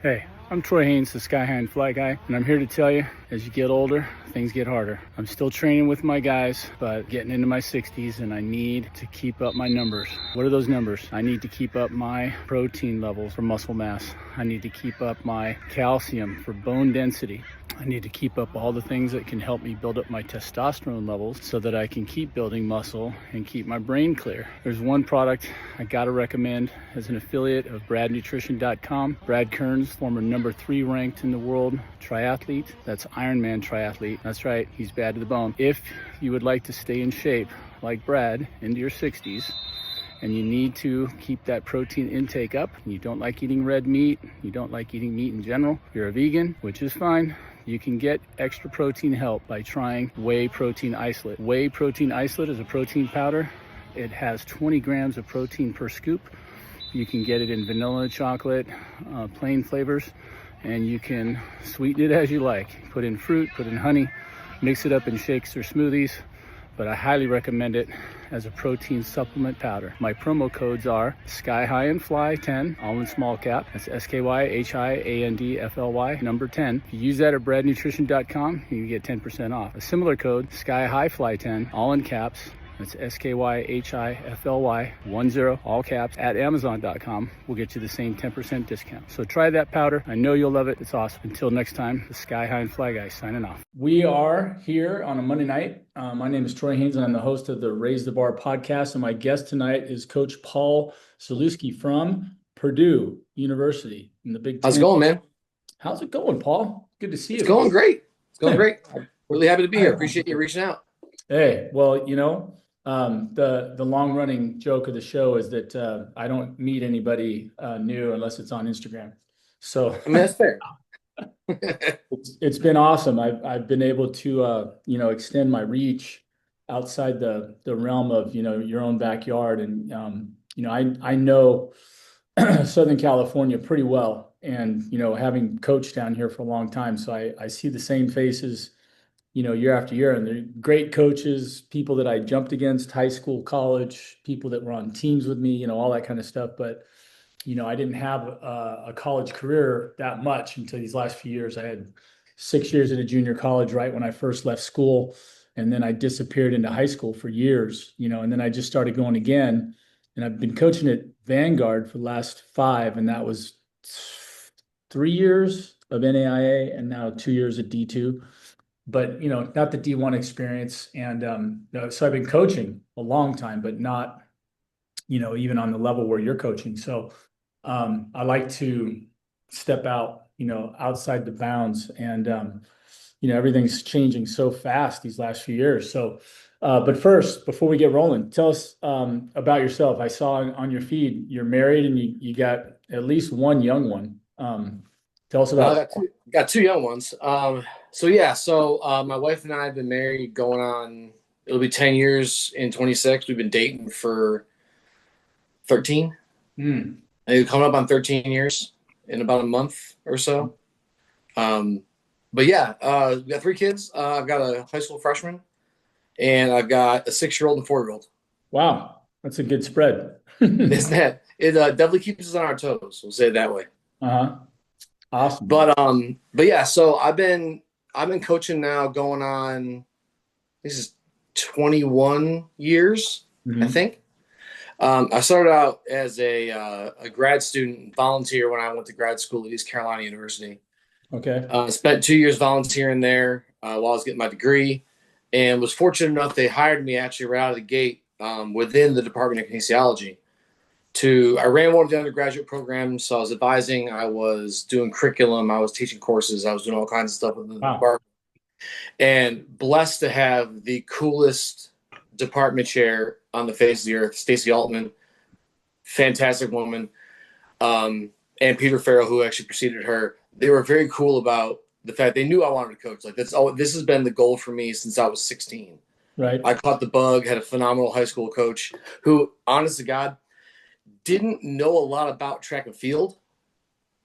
Hey, I'm Troy Haynes, the Sky High and Fly Guy, and I'm here to tell you, as you get older, things get harder. I'm still training with my guys, but getting into my 60s, and I need to keep up my numbers. What are those numbers? I need to keep up my protein levels for muscle mass. I need to keep up my calcium for bone density. I need to keep up all the things that can help me build up my testosterone levels so that I can keep building muscle and keep my brain clear. There's one product I gotta recommend as an affiliate of bradnutrition.com. Brad Kearns, former number 3 ranked in the world triathlete. That's Ironman triathlete. That's right, he's bad to the bone. If you would like to stay in shape like Brad into your 60s, and you need to keep that protein intake up, you don't like eating red meat, you don't like eating meat in general, you're a vegan, which is fine, you can get extra protein help by trying Whey Protein Isolate. Whey Protein Isolate is a protein powder. It has 20 grams of protein per scoop. You can get it in vanilla, chocolate, plain flavors, and you can sweeten it as you like. Put in fruit, put in honey, mix it up in shakes or smoothies, but I highly recommend it as a protein supplement powder. My promo codes are Sky High and Fly 10, all in small cap. That's SKYHIANDFLY number 10. If you use that at bradnutrition.com, you can get 10% off. A similar code, Sky High Fly 10, all in caps. That's SKYHIFLY 10, all caps, at Amazon.com. We'll get you the same 10% discount. So try that powder. I know you'll love it. It's awesome. Until next time, the Sky High and Fly Guy signing off. We are here on a Monday night. My name is Troy Haynes, and I'm the host of the Raise the Bar podcast. And my guest tonight is Coach Paul Zalewski from Purdue University in the Big Ten. How's it going, man? How's it going, Paul? Good to see you. It's going great. It's going great. I'm really happy to be here. Appreciate you reaching out. Hey, well, the long running joke of the show is that I don't meet anybody new unless it's on Instagram. So I mean, that's fair. it's been awesome. I've been able to extend my reach outside the realm of your own backyard, and I know Southern California pretty well, and having coached down here for a long time, so I see the same faces year after year, and they're great coaches, people that I jumped against, high school, college, people that were on teams with me, all that kind of stuff. But, I didn't have a college career that much until these last few years. I had 6 years at a junior college right when I first left school. And then I disappeared into high school for years, and then I just started going again. And I've been coaching at Vanguard for the last 5, and that was 3 years of NAIA and now 2 years at D2. But, not the D1 experience. And so I've been coaching a long time, but not, even on the level where you're coaching. So I like to step out, outside the bounds, and, everything's changing so fast these last few years. So, but first, before we get rolling, tell us about yourself. I saw on your feed, you're married and you got at least one young one. Tell us about got 2 young ones. So my wife and I have been married going on, it'll be 10 years in 26. We've been dating for 13. Coming up on 13 years in about a month or so. We got 3 kids. I've got a high school freshman, and I've got a 6-year-old and 4-year-old. Wow. That's a good spread. Isn't that? It definitely keeps us on our toes. We'll say it that way. Uh-huh. Awesome. But yeah, so I've been coaching now going on, this is 21 years, I think. I started out as a grad student volunteer when I went to grad school at East Carolina University. Okay. Spent 2 years volunteering there while I was getting my degree, and was fortunate enough they hired me actually right out of the gate within the Department of Kinesiology. I ran one of the undergraduate programs, so I was advising, I was doing curriculum, I was teaching courses, I was doing all kinds of stuff within the department. And blessed to have the coolest department chair on the face of the earth, Stacy Altman, fantastic woman, and Peter Farrell, who actually preceded her. They were very cool about the fact they knew I wanted to coach. Like this has been the goal for me since I was 16. Right. I caught the bug, had a phenomenal high school coach who, honest to God, didn't know a lot about track and field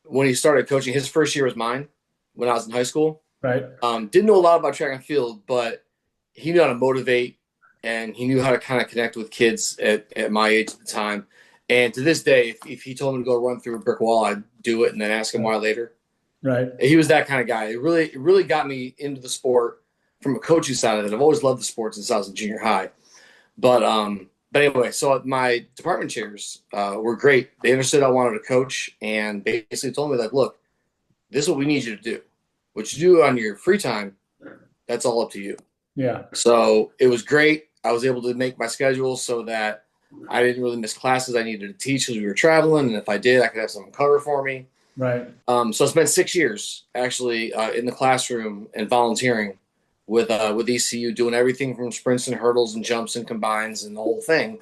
when he started coaching. His first year was mine when I was in high school. Right. Didn't know a lot about track and field, but he knew how to motivate, and he knew how to kind of connect with kids at my age at the time. And to this day, if he told me to go run through a brick wall, I'd do it and then ask him why later. Right. He was that kind of guy. It really got me into the sport from a coaching side of it. I've always loved the sport since I was in junior high. But anyway, so my department chairs were great. They understood I wanted to coach and basically told me like, look, this is what we need you to do. What you do on your free time, that's all up to you. Yeah. So it was great. I was able to make my schedule so that I didn't really miss classes I needed to teach because we were traveling. And if I did, I could have someone cover for me. Right. So I spent 6 years actually in the classroom and volunteering with ECU, doing everything from sprints and hurdles and jumps and combines and the whole thing,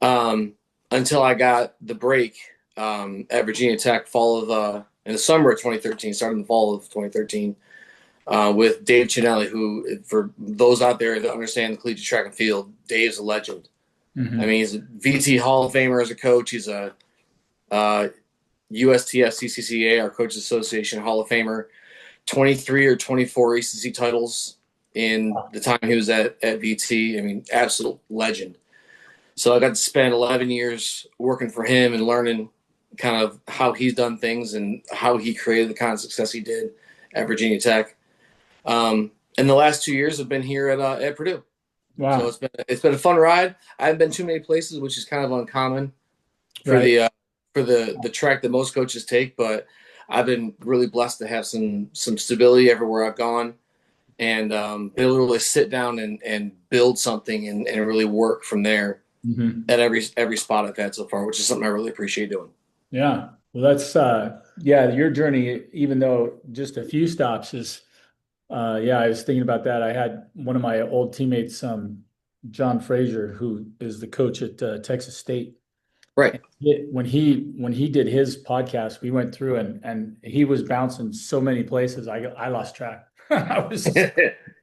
until I got the break at Virginia Tech in the summer of 2013, starting in the fall of 2013, with Dave Chinelli, who, for those out there that understand the collegiate track and field, Dave's a legend. Mm-hmm. I mean, he's a VT Hall of Famer as a coach. He's a USTF CCCA, our Coaches Association Hall of Famer, 23 or 24 ACC titles in the time he was at VT. I mean, absolute legend. So I got to spend 11 years working for him and learning kind of how he's done things and how he created the kind of success he did at Virginia Tech. And the last 2 years have been here at Purdue. Wow. So it's been a fun ride. I haven't been too many places, which is kind of uncommon for Right. the track that most coaches take, but I've been really blessed to have some stability everywhere I've gone, and been able to really sit down and build something and really work from there Mm-hmm. at every spot I've had so far, which is something I really appreciate doing. Yeah. Well, that's yeah, your journey, even though just a few stops is yeah, I was thinking about that. I had one of my old teammates, John Frazier, who is the coach at Texas State. Right. When he did his podcast, we went through and he was bouncing so many places. I lost track. I was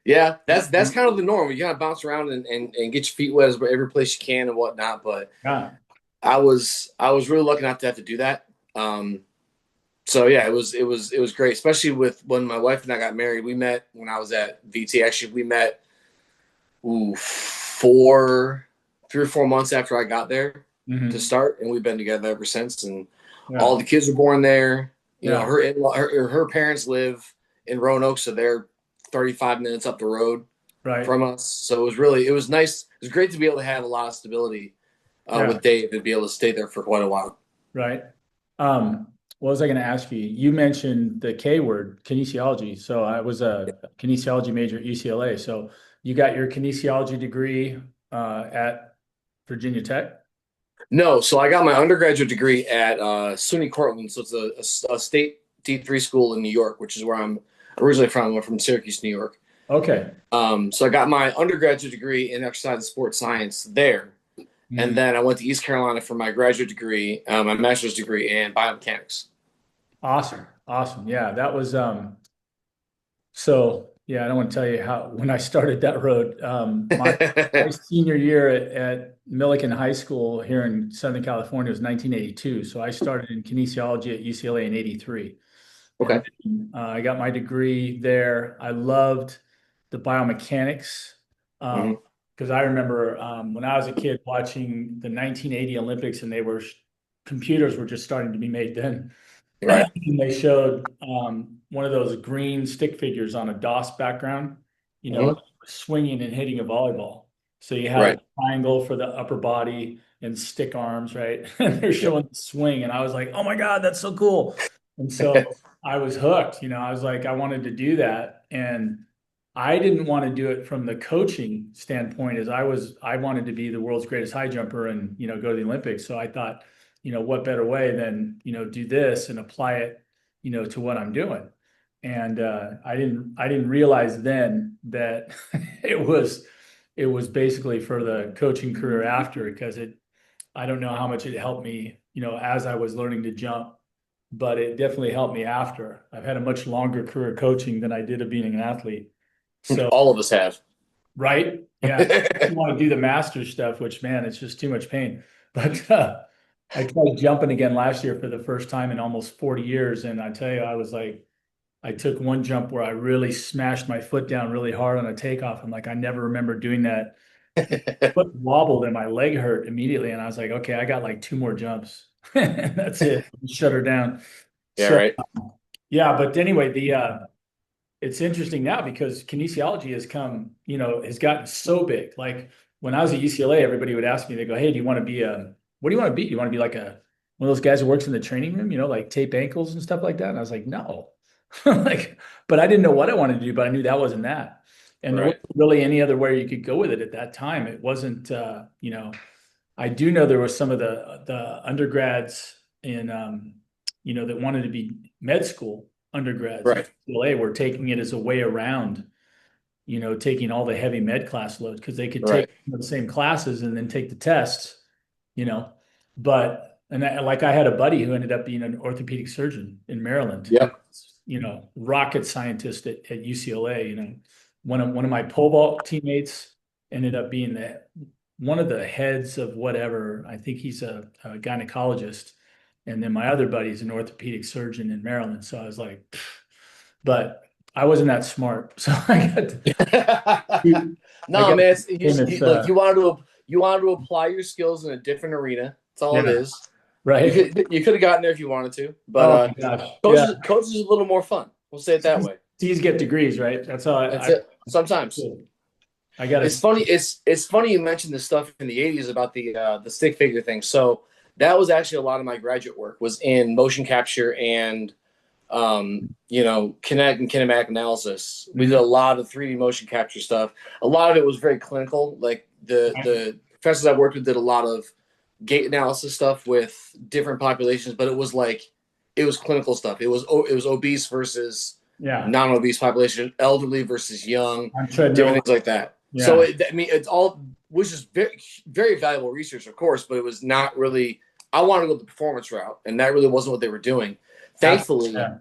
Yeah, that's kind of the norm. You gotta bounce around and get your feet wet as every place you can and whatnot. But yeah. I was really lucky not to have to do that. So yeah, it was great, especially with when my wife and I got married. We met when I was at VT. Actually, we met 3 or 4 months after I got there Mm-hmm. to start, and we've been together ever since. And Yeah. all the kids were born there. You Yeah. know, her parents live in Roanoke, so they're 35 minutes up the road Right. from us. So it was nice. It was great to be able to have a lot of stability Yeah. with Dave and be able to stay there for quite a while. Right. What was I going to ask you? You mentioned the K word, kinesiology. So I was a kinesiology major at UCLA. So you got your kinesiology degree at Virginia Tech? No, so I got my undergraduate degree at SUNY Cortland. So it's a state D3 school in New York, which is where I'm originally from. I'm from Syracuse, New York. Okay. So I got my undergraduate degree in exercise and sports science there. Mm-hmm. And then I went to East Carolina for my graduate degree, my master's degree in biomechanics. Awesome. Awesome. Yeah, that was so yeah, I don't want to tell you how when I started that road. My senior year at Millikan High School here in Southern California was 1982. So I started in kinesiology at UCLA in 83. Okay. And, I got my degree there. I loved the biomechanics because I remember when I was a kid watching the 1980 Olympics and computers were just starting to be made then. Right. And they showed one of those green stick figures on a DOS background, swinging and hitting a volleyball. So you had a triangle for the upper body and stick arms, right? And they're showing the swing. And I was like, oh my God, that's so cool. And so I was hooked. I was like, I wanted to do that. And I didn't want to do it from the coaching standpoint as I wanted to be the world's greatest high jumper and, go to the Olympics. So I thought, what better way than, do this and apply it, to what I'm doing. And I didn't realize then that it was basically for the coaching career after, because I don't know how much it helped me, as I was learning to jump, but it definitely helped me after. I've had a much longer career coaching than I did of being an athlete. So all of us have. Right. Yeah. You want to do the master stuff, which, man, it's just too much pain. But I tried jumping again last year for the first time in almost 40 years. And I tell you, I took one jump where I really smashed my foot down really hard on a takeoff. I'm like, I never remember doing that foot wobbled and my leg hurt immediately. And I was like, okay, I got like two more jumps. That's it. Shut her down. Yeah, So right. yeah, but anyway, it's interesting now because kinesiology has come, has gotten so big. Like when I was at UCLA, everybody would ask me, they go, hey, do you want to be what do you want to be? Do you want to be like one of those guys who works in the training room, like tape ankles and stuff like that? And I was like, no. Like, but I didn't know what I wanted to do, but I knew that wasn't that. And there Right. wasn't really any other way you could go with it at that time. It wasn't, I do know there were some of the undergrads in, that wanted to be med school undergrads at Right. UCLA were taking it as a way around, taking all the heavy med class load because they could take Right. the same classes and then take the tests, you know. But like I had a buddy who ended up being an orthopedic surgeon in Maryland, who, Yep. rocket scientist at UCLA. One of my pole vault teammates ended up being one of the heads of whatever. I think he's a gynecologist. And then my other buddy's an orthopedic surgeon in Maryland. So I was like, pfft. But I wasn't that smart. So I No, got man. famous, Look, you wanted to apply your skills in a different arena. That's all it yeah, is. right. You could have gotten there if you wanted to, but Oh my gosh. Yeah. coaches is a little more fun. We'll say it that way. C's get degrees, right? That's how That's I it. Sometimes got it's to, funny. It's funny you mentioned the stuff in the '80s about the stick figure thing. So that was actually a lot of my graduate work was in motion capture and kinetic and kinematic analysis. We did a lot of 3D motion capture stuff. A lot of it was very clinical. Like the professors I worked with did a lot of gait analysis stuff with different populations, but it was clinical stuff. It was obese versus yeah, non-obese population, elderly versus young, on different treadmill. things like that. So Yeah. it's all which is very very valuable research, of course, but it was not really. I wanted to go the performance route, and that really wasn't what they were doing. Thankfully, Yeah.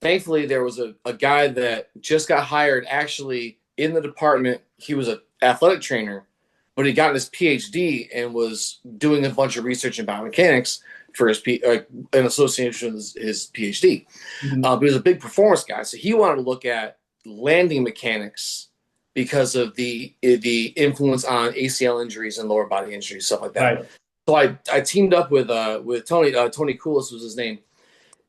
thankfully there was a guy that just got hired actually in the department. He was an athletic trainer, but he got his PhD and was doing a bunch of research in biomechanics for an association with his PhD. Mhm. But he was a big performance guy, so he wanted to look at landing mechanics because of the influence on ACL injuries and lower body injuries, stuff like that. Right. So I teamed up with Tony Coolis was his name,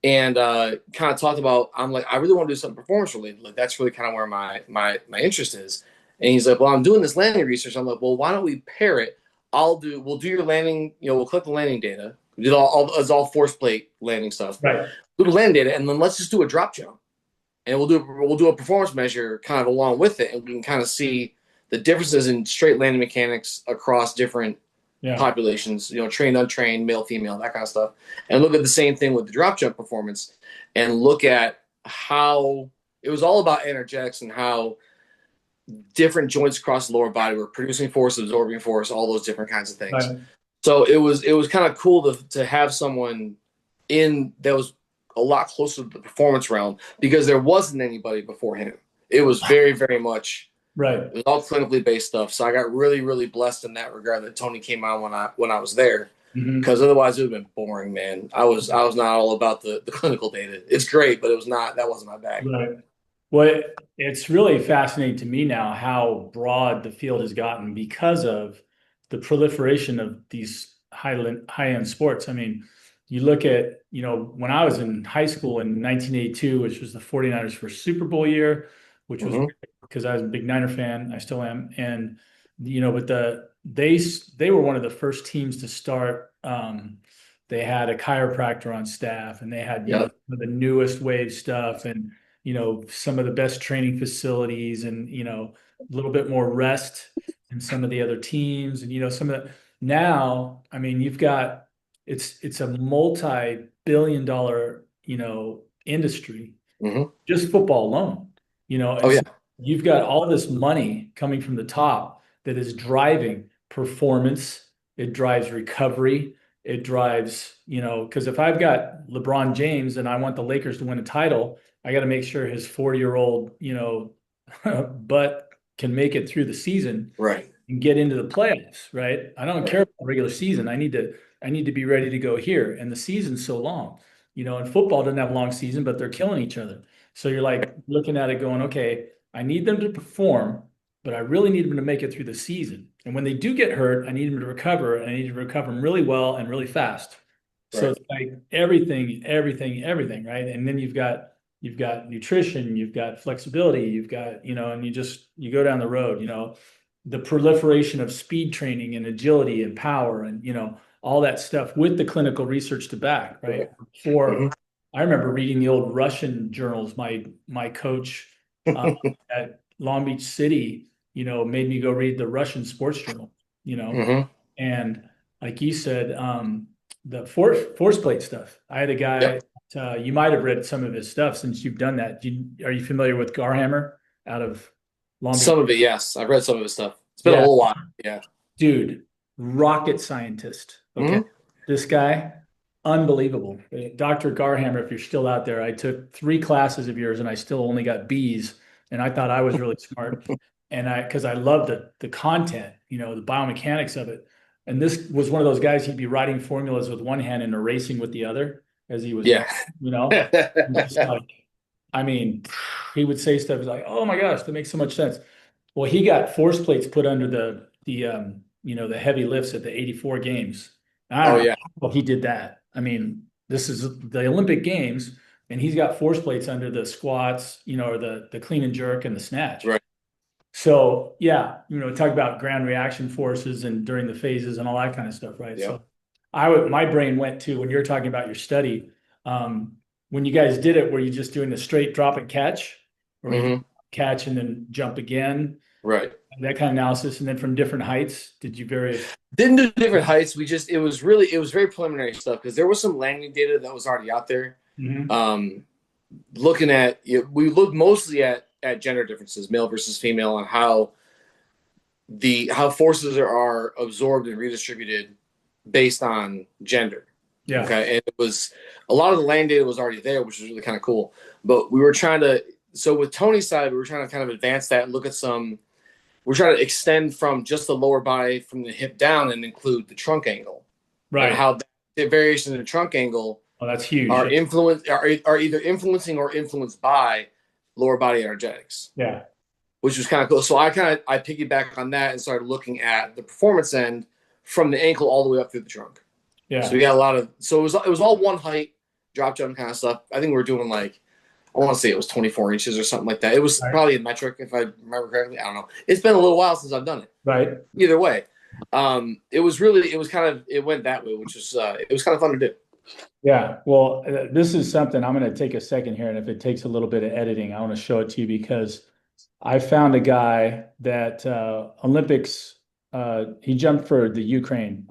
and kind of talked about. I'm like, I really want to do something performance related. Like that's really kind of where my interest is. And he's like, well, I'm doing this landing research. I'm like, well, why don't we pair it? We'll do your landing. We'll collect the landing data. We did it's all force plate landing stuff. Right. Do the landing data, and then let's just do a drop jump, and we'll do a performance measure kind of along with it, and we can kind of see the differences in straight landing mechanics across different Yeah. populations, trained, untrained, male, female, that kind of stuff, and look at the same thing with the drop jump performance, and look at how it was all about energetics and how different joints across the lower body were producing force, absorbing force, all those different kinds of things. Right. So it was kind of cool to have someone in that was a lot closer to the performance realm because there wasn't anybody before him. It was very, very much Right. it was all clinically based stuff. So I got really, really blessed in that regard that Tony came on when I was there. Mhm. Because otherwise it would have been boring, man. I was not all about the clinical data. It's great, but that wasn't my bag. Right. Well, it's really fascinating to me now how broad the field has gotten because of the proliferation of these high-end sports. I mean, you look at, when I was in high school in 1982, which was the 49ers first Super Bowl year, which was Mm-hmm. because I was a big Niner fan, I still am. And, but they were one of the first teams to start. They had a chiropractor on staff and they had, Yep. the newest wave stuff and, some of the best training facilities and, a little bit more rest than some of the other teams. And, some of the now, I mean, it's a multi-billion dollar, industry, Mm-hmm. just football alone, Oh and yeah. so you've got all this money coming from the top that is driving performance. It drives recovery. It drives, because if I've got LeBron James and I want the Lakers to win a title, I got to make sure his 40-year-old, butt can make it through the season Right. and get into the playoffs, right? I don't care about the regular season. I need to be ready to go here. And the season's so long. And football doesn't have a long season, but they're killing each other. So you're like looking at it going, okay, I need them to perform, but I really need them to make it through the season. And when they do get hurt, I need them to recover, and I need to recover them really well and really fast. So Right. it's like everything, right? And then you've got nutrition, you've got flexibility, you've got, and you go down the road, the proliferation of speed training and agility and power and, all that stuff with the clinical research to back, right? Right. For Mhm. I remember reading the old Russian journals. My coach at Long Beach City, made me go read the Russian sports journal, you know, Mhm. and like you said, the force plate stuff. I had a Yep. guy. You might have read some of his stuff since you've done that. Are you familiar with Garhammer out of Long Beach? Some of it, yes. I've read some of his stuff. It's been a Yeah, little while. Yeah. dude, rocket scientist. Okay, Mhm. this guy, unbelievable. Dr. Garhammer, if you're still out there, I took 3 classes of yours and I still only got B's, and I thought I was really smart. And because I loved the content, the biomechanics of it. And this was one of those guys, he'd be writing formulas with one hand and erasing with the other as he was Yeah. writing, just like, I mean, he would say stuff like, "Oh my gosh, that makes so much sense." Well, he got force plates put under the heavy lifts at the 84 games. I Oh don't know yeah. how he did that. I mean, this is the Olympic Games, and he's got force plates under the squats, or the clean and jerk and the snatch. Right. So yeah, talk about ground reaction forces and during the phases and all that kind of stuff, right? Yep. So my brain went to when you're talking about your study, when you guys did it, were you just doing the straight drop and catch, or were you Mhm. catch and then jump again, Right. that kind of analysis, and then from different heights, did you vary? Didn't do different heights. It was very preliminary stuff because there was some landing data that was already out there. Mhm. Um, we looked mostly at gender differences, male versus female, and how forces are absorbed and redistributed based on gender. Yeah, Okay, and it was a lot of the land data was already there, which was really kind of cool. But we were trying to so with Tony's side, we were trying to kind of advance that and look at some. We're trying to extend from just the lower body from the hip down and include the trunk angle and right. how the variations in the trunk angle Oh, that's huge. are Yeah, are either influencing or influenced by lower body energetics, yeah, which was kind of cool. So I piggybacked on that and started looking at the performance end from the ankle all the way up through the trunk. So we yeah. got a lot of it was all one height drop jump kind of stuff. I think we were doing like I want to say it was 24 inches or something like that. It was Right, probably a metric if I remember correctly. I don't know. It's been a little while since I've done it. right. Either way, it was kind of it went that way, which was it was kind of fun to do. Yeah. Well, this is something I'm going to take a second here, and if it takes a little bit of editing, I want to show it to you because I found a guy that Olympics. He jumped for the Ukraine.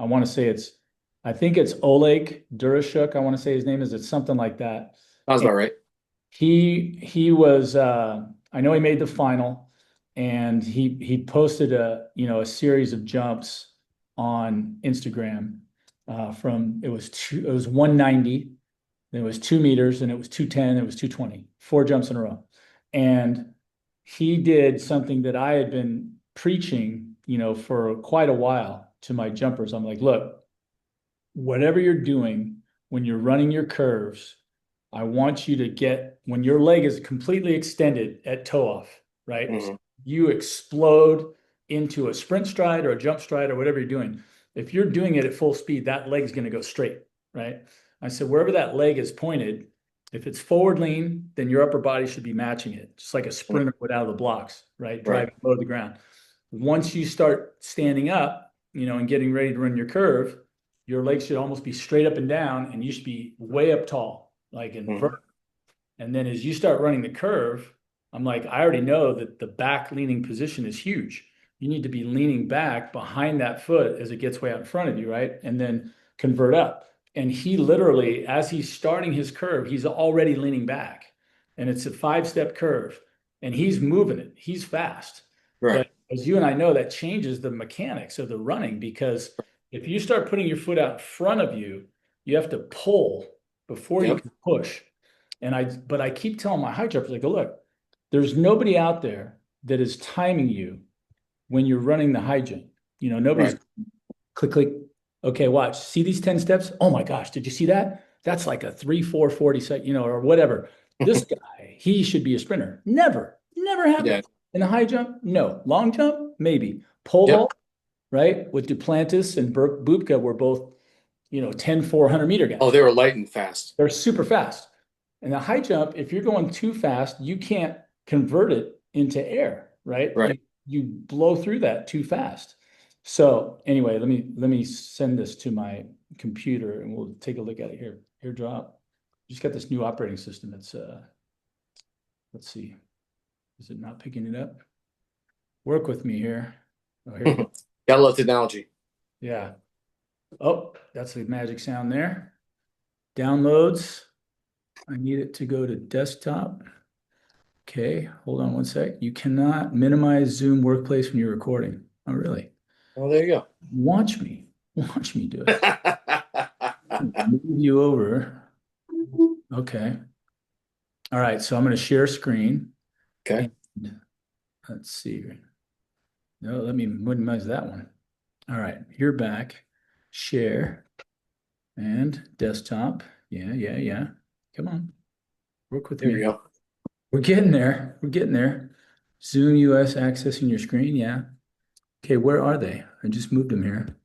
I think it's Oleg Durashuk. I want to say his name is. It's something like that. Sounds about right. He was I know he made the final, and he posted a series of jumps on Instagram, from it was 190, then it was 2 meters, and it was 210, it was 220, 4 jumps in a row. And he did something that I had been preaching, for quite a while to my jumpers. I'm like, look, whatever you're doing when you're running your curves, I want you to get when your leg is completely extended at toe off, right? Mm-hmm. You explode into a sprint stride or a jump stride or whatever you're doing. If you're doing it at full speed, that leg's going to go straight, right? I said, wherever that leg is pointed, if it's forward lean, then your upper body should be matching it, just like a sprinter would out of the blocks, right? Right. Driving low to the ground. Once you start standing up, and getting ready to run your curve, your legs should almost be straight up and down, and you should be way up tall, like in Mm-hmm. vertical. And then as you start running the curve, I'm like, I already know that the back leaning position is huge. You need to be leaning back behind that foot as it gets way out in front of you, right? And then convert up. And he literally, as he's starting his curve, he's already leaning back. And it's a 5-step curve. And he's moving it. He's fast. Right. But as you and I know, that changes the mechanics of the running, because if you start putting your foot out in front of you, you have to pull before you Yep. can push. But I keep telling my high jumpers, I go, look, there's nobody out there that is timing you when you're running the high jump. Nobody's Right. click, click. Okay, watch. See these 10 steps? Oh my gosh, did you see that? That's like a 3, 4, 40 second, or whatever. This guy, he should be a sprinter. Never Yeah. happens. In the high jump, no. Long jump, maybe. Pole Yep. vault, right? With Duplantis and Bubka were both, 10, 400 meter guys. Oh, they were light and fast. They're super fast. And the high jump, if you're going too fast, you can't convert it into air, right? Right. You blow through that too fast. So anyway, let me send this to my computer and we'll take a look at it here. Here, drop. Just got this new operating system. It's let's see. Is it not picking it up? Work with me here. Oh, here we go. Gotta love technology. Yeah. Oh, that's the magic sound there. Downloads. I need it to go to desktop. Okay, hold on one sec. You cannot minimize Zoom Workplace when you're recording. Oh, really? Oh, there you Watch me. Watch me do it. go. Move you over. Okay. All right, so I'm going to share screen. Okay. And let's see. No, let me minimize that one. All right, you're back. Share and desktop. Yeah. Come on. Work with There me. we go. We're getting there. We're getting there. Zoom US accessing your screen. Yeah. Okay, where are they? I just moved them here.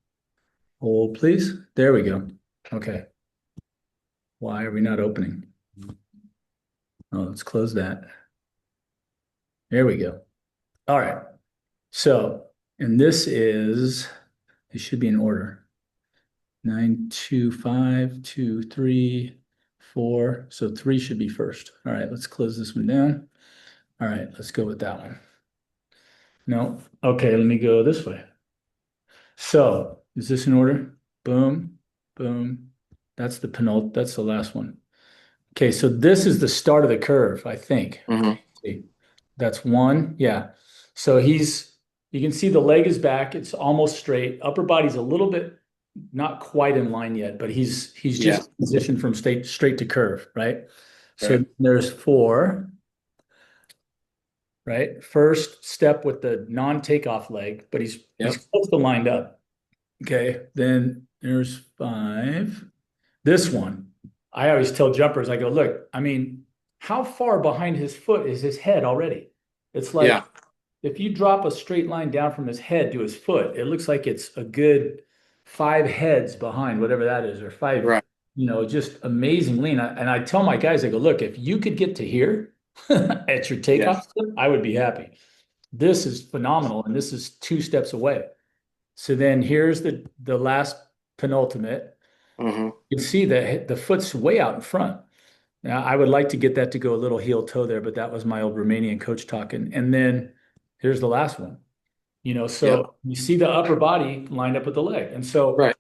Hold, please. There we go. Okay. Why are we not opening? Oh, let's close that. There we go. All right. So, and this is, it should be in order. 9, 2, 5, 2, 3, 4. So 3 should be first. All right, let's close this one down. All right, let's go with that one. No. Okay, let me go this way. So is this in order? Boom, boom. That's the last one. Okay, so this is the start of the curve, I think. Mhm. See, that's one. Yeah. So you can see the leg is back. It's almost straight. Upper body's a little bit not quite in line yet, but he's Yeah. just positioned from straight to curve, right? So Right. there's 4, right? First step with the non-takeoff leg, but he's Yep. close to lined up. Okay, then there's 5. This one, I always tell jumpers, I go, look, I mean, how far behind his foot is his head already? It's like Yeah. if you drop a straight line down from his head to his foot, it looks like it's a good 5 heads behind, whatever that is, or 5, Right. just amazing lean. And I tell my guys, I go, look, if you could get to here at your Yeah. takeoff step, I would be happy. This is phenomenal, and this is 2 steps away. So then here's the last penultimate. Mhm. You can see that the foot's way out in front. Now, I would like to get that to go a little heel toe there, but that was my old Romanian coach talking. And then here's the last one. Yep. So you see the upper body lined up with the leg. And so Right.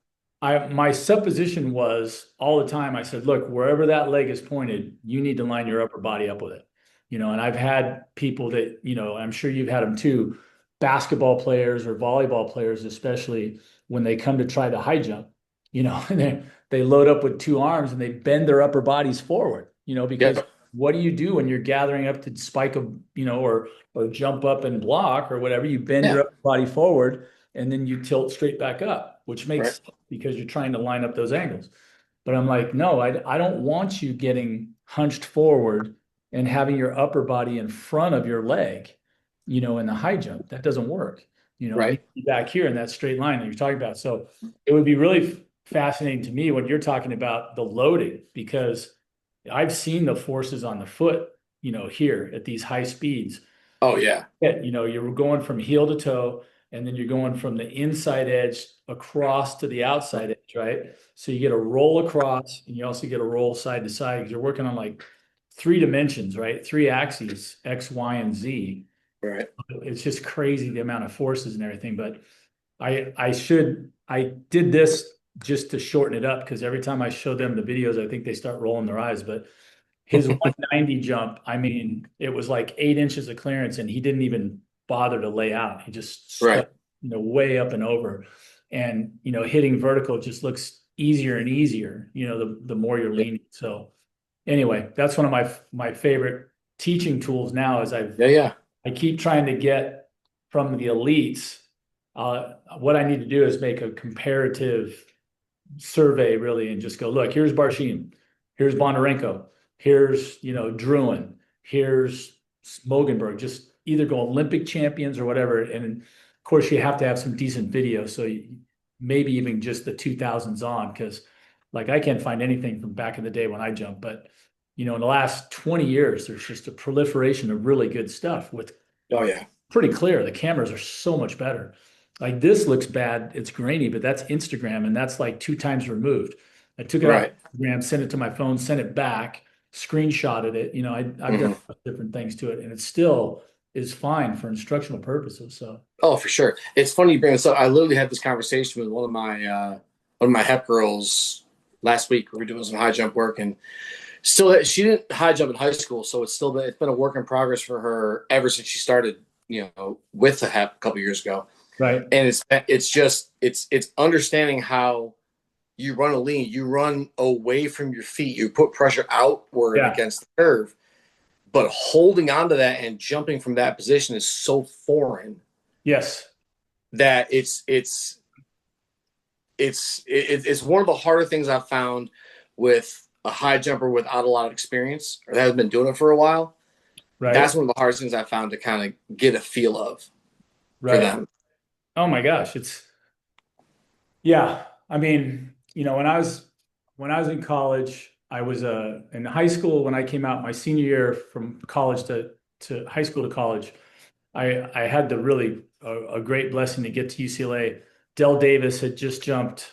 my supposition was all the time, I said, look, wherever that leg is pointed, you need to line your upper body up with it. And I've had people that, I'm sure you've had them too, basketball players or volleyball players, especially when they come to try the high jump, and they load up with 2 arms and they bend their upper bodies forward, because Yep. what do you do when you're gathering up to spike a, or jump up and block or whatever? You bend Yeah. your upper body forward and then you tilt straight back up, which makes Right. sense because you're trying to line up those angles. But I'm like, no, I don't want you getting hunched forward and having your upper body in front of your leg, in the high jump. That doesn't work. It needs Right. to be back here in that straight line that you're talking about. So it would be really fascinating to me when you're talking about the loading, because I've seen the forces on the foot, here at these high speeds. Oh yeah. You're going from heel to toe, and then you're going from the inside edge across to the outside edge, right? So you get a roll across, and you also get a roll side to side because you're working on like 3 dimensions, right? 3 axes, X, Y, and Z. Right. It's just crazy the amount of forces and everything. But I did this just to shorten it up because every time I show them the videos, I think they start rolling their eyes. But his 190 jump, I mean, it was like 8 inches of clearance, and he didn't even bother to lay out. He just Right. stuck, way up and over. And, hitting vertical just looks easier and easier, the more you're Yeah. leaning. So anyway, that's one of my favorite teaching tools now is Yeah. I keep trying to get from the elites. What I need to do is make a comparative survey really and just go, look, here's Barshin, here's Bondarenko, here's, Druin, here's Mogenberg, just either go Olympic champions or whatever. And course, you have to have some decent video. So maybe even just the 2000s on, because like I can't find anything from back in the day when I jumped. But, in the last 20 years, there's just a proliferation of really good stuff with Oh yeah. pretty clear. The cameras are so much better. Like this looks bad. It's grainy, but that's Instagram and that's like 2 times removed. I took it off Right. Instagram, sent it to my phone, sent it back, screenshotted it. I've done Hmm. different things to it and it still is fine for instructional purposes. So Oh, for sure. It's funny you bring this up. I literally had this conversation with one of my HEP girls last week. We were doing some high jump work, and still she didn't high jump in high school, so it's been a work in progress for her ever since she started, with the HEP a couple years ago. right. And it's understanding how you run a lean, you run away from your feet, you put pressure outward Yeah. against the curve, but holding onto that and jumping from that position is so foreign Yes. that it's one of the harder things I've found with a high jumper without a lot of experience or that has been doing it for a while. That's Right. one of the hardest things I found to kind of get a feel of for Right. them. Oh my gosh. Yeah. I mean, when I was in college, I was in high school when I came out my senior year from college to high school to college. I had the really a great blessing to get to UCLA. Del Davis had just jumped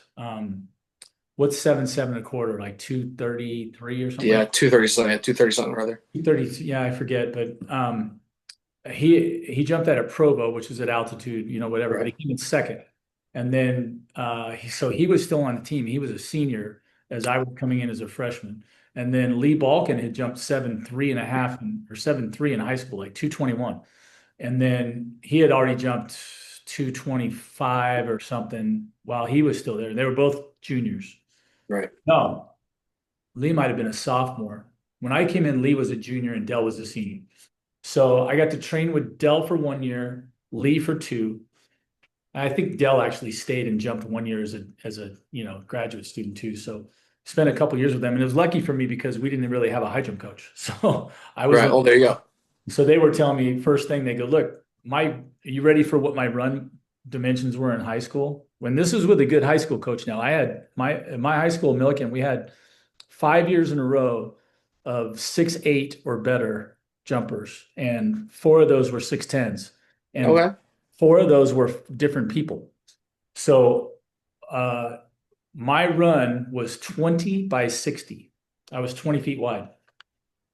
what's 7.7 1/4, like 233 or something Yeah, like 230 something, 230 something rather. 230. Yeah, I forget, but he jumped out at Provo, which was at altitude, whatever, but Right. he came in second. And then so he was still on the team. He was a senior as I was coming in as a freshman. And then Lee Balkin had jumped 7.3 1/2 or 7.3 in high school, like 221. And then he had already jumped 225 or something while he was still there. They were both juniors. Right. No, Lee might have been a sophomore. When I came in, Lee was a junior and Dell was a senior. So I got to train with Dell for 1 year, Lee for two. I think Dell actually stayed and jumped 1 year as a graduate student too. So spent a couple years with them, and it was lucky for me because we didn't really have a high jump coach. So I was Right. like, Oh, there you go. so they were telling me first thing they go, look, are you ready for what my run dimensions were in high school? When this was with a good high school coach. Now I had my high school Millikan, we had 5 years in a row of 6'8" or better jumpers, and four of those were 6'10s, and Okay. four of those were different people. So uh, my run was 20 by 60. I was 20 feet wide.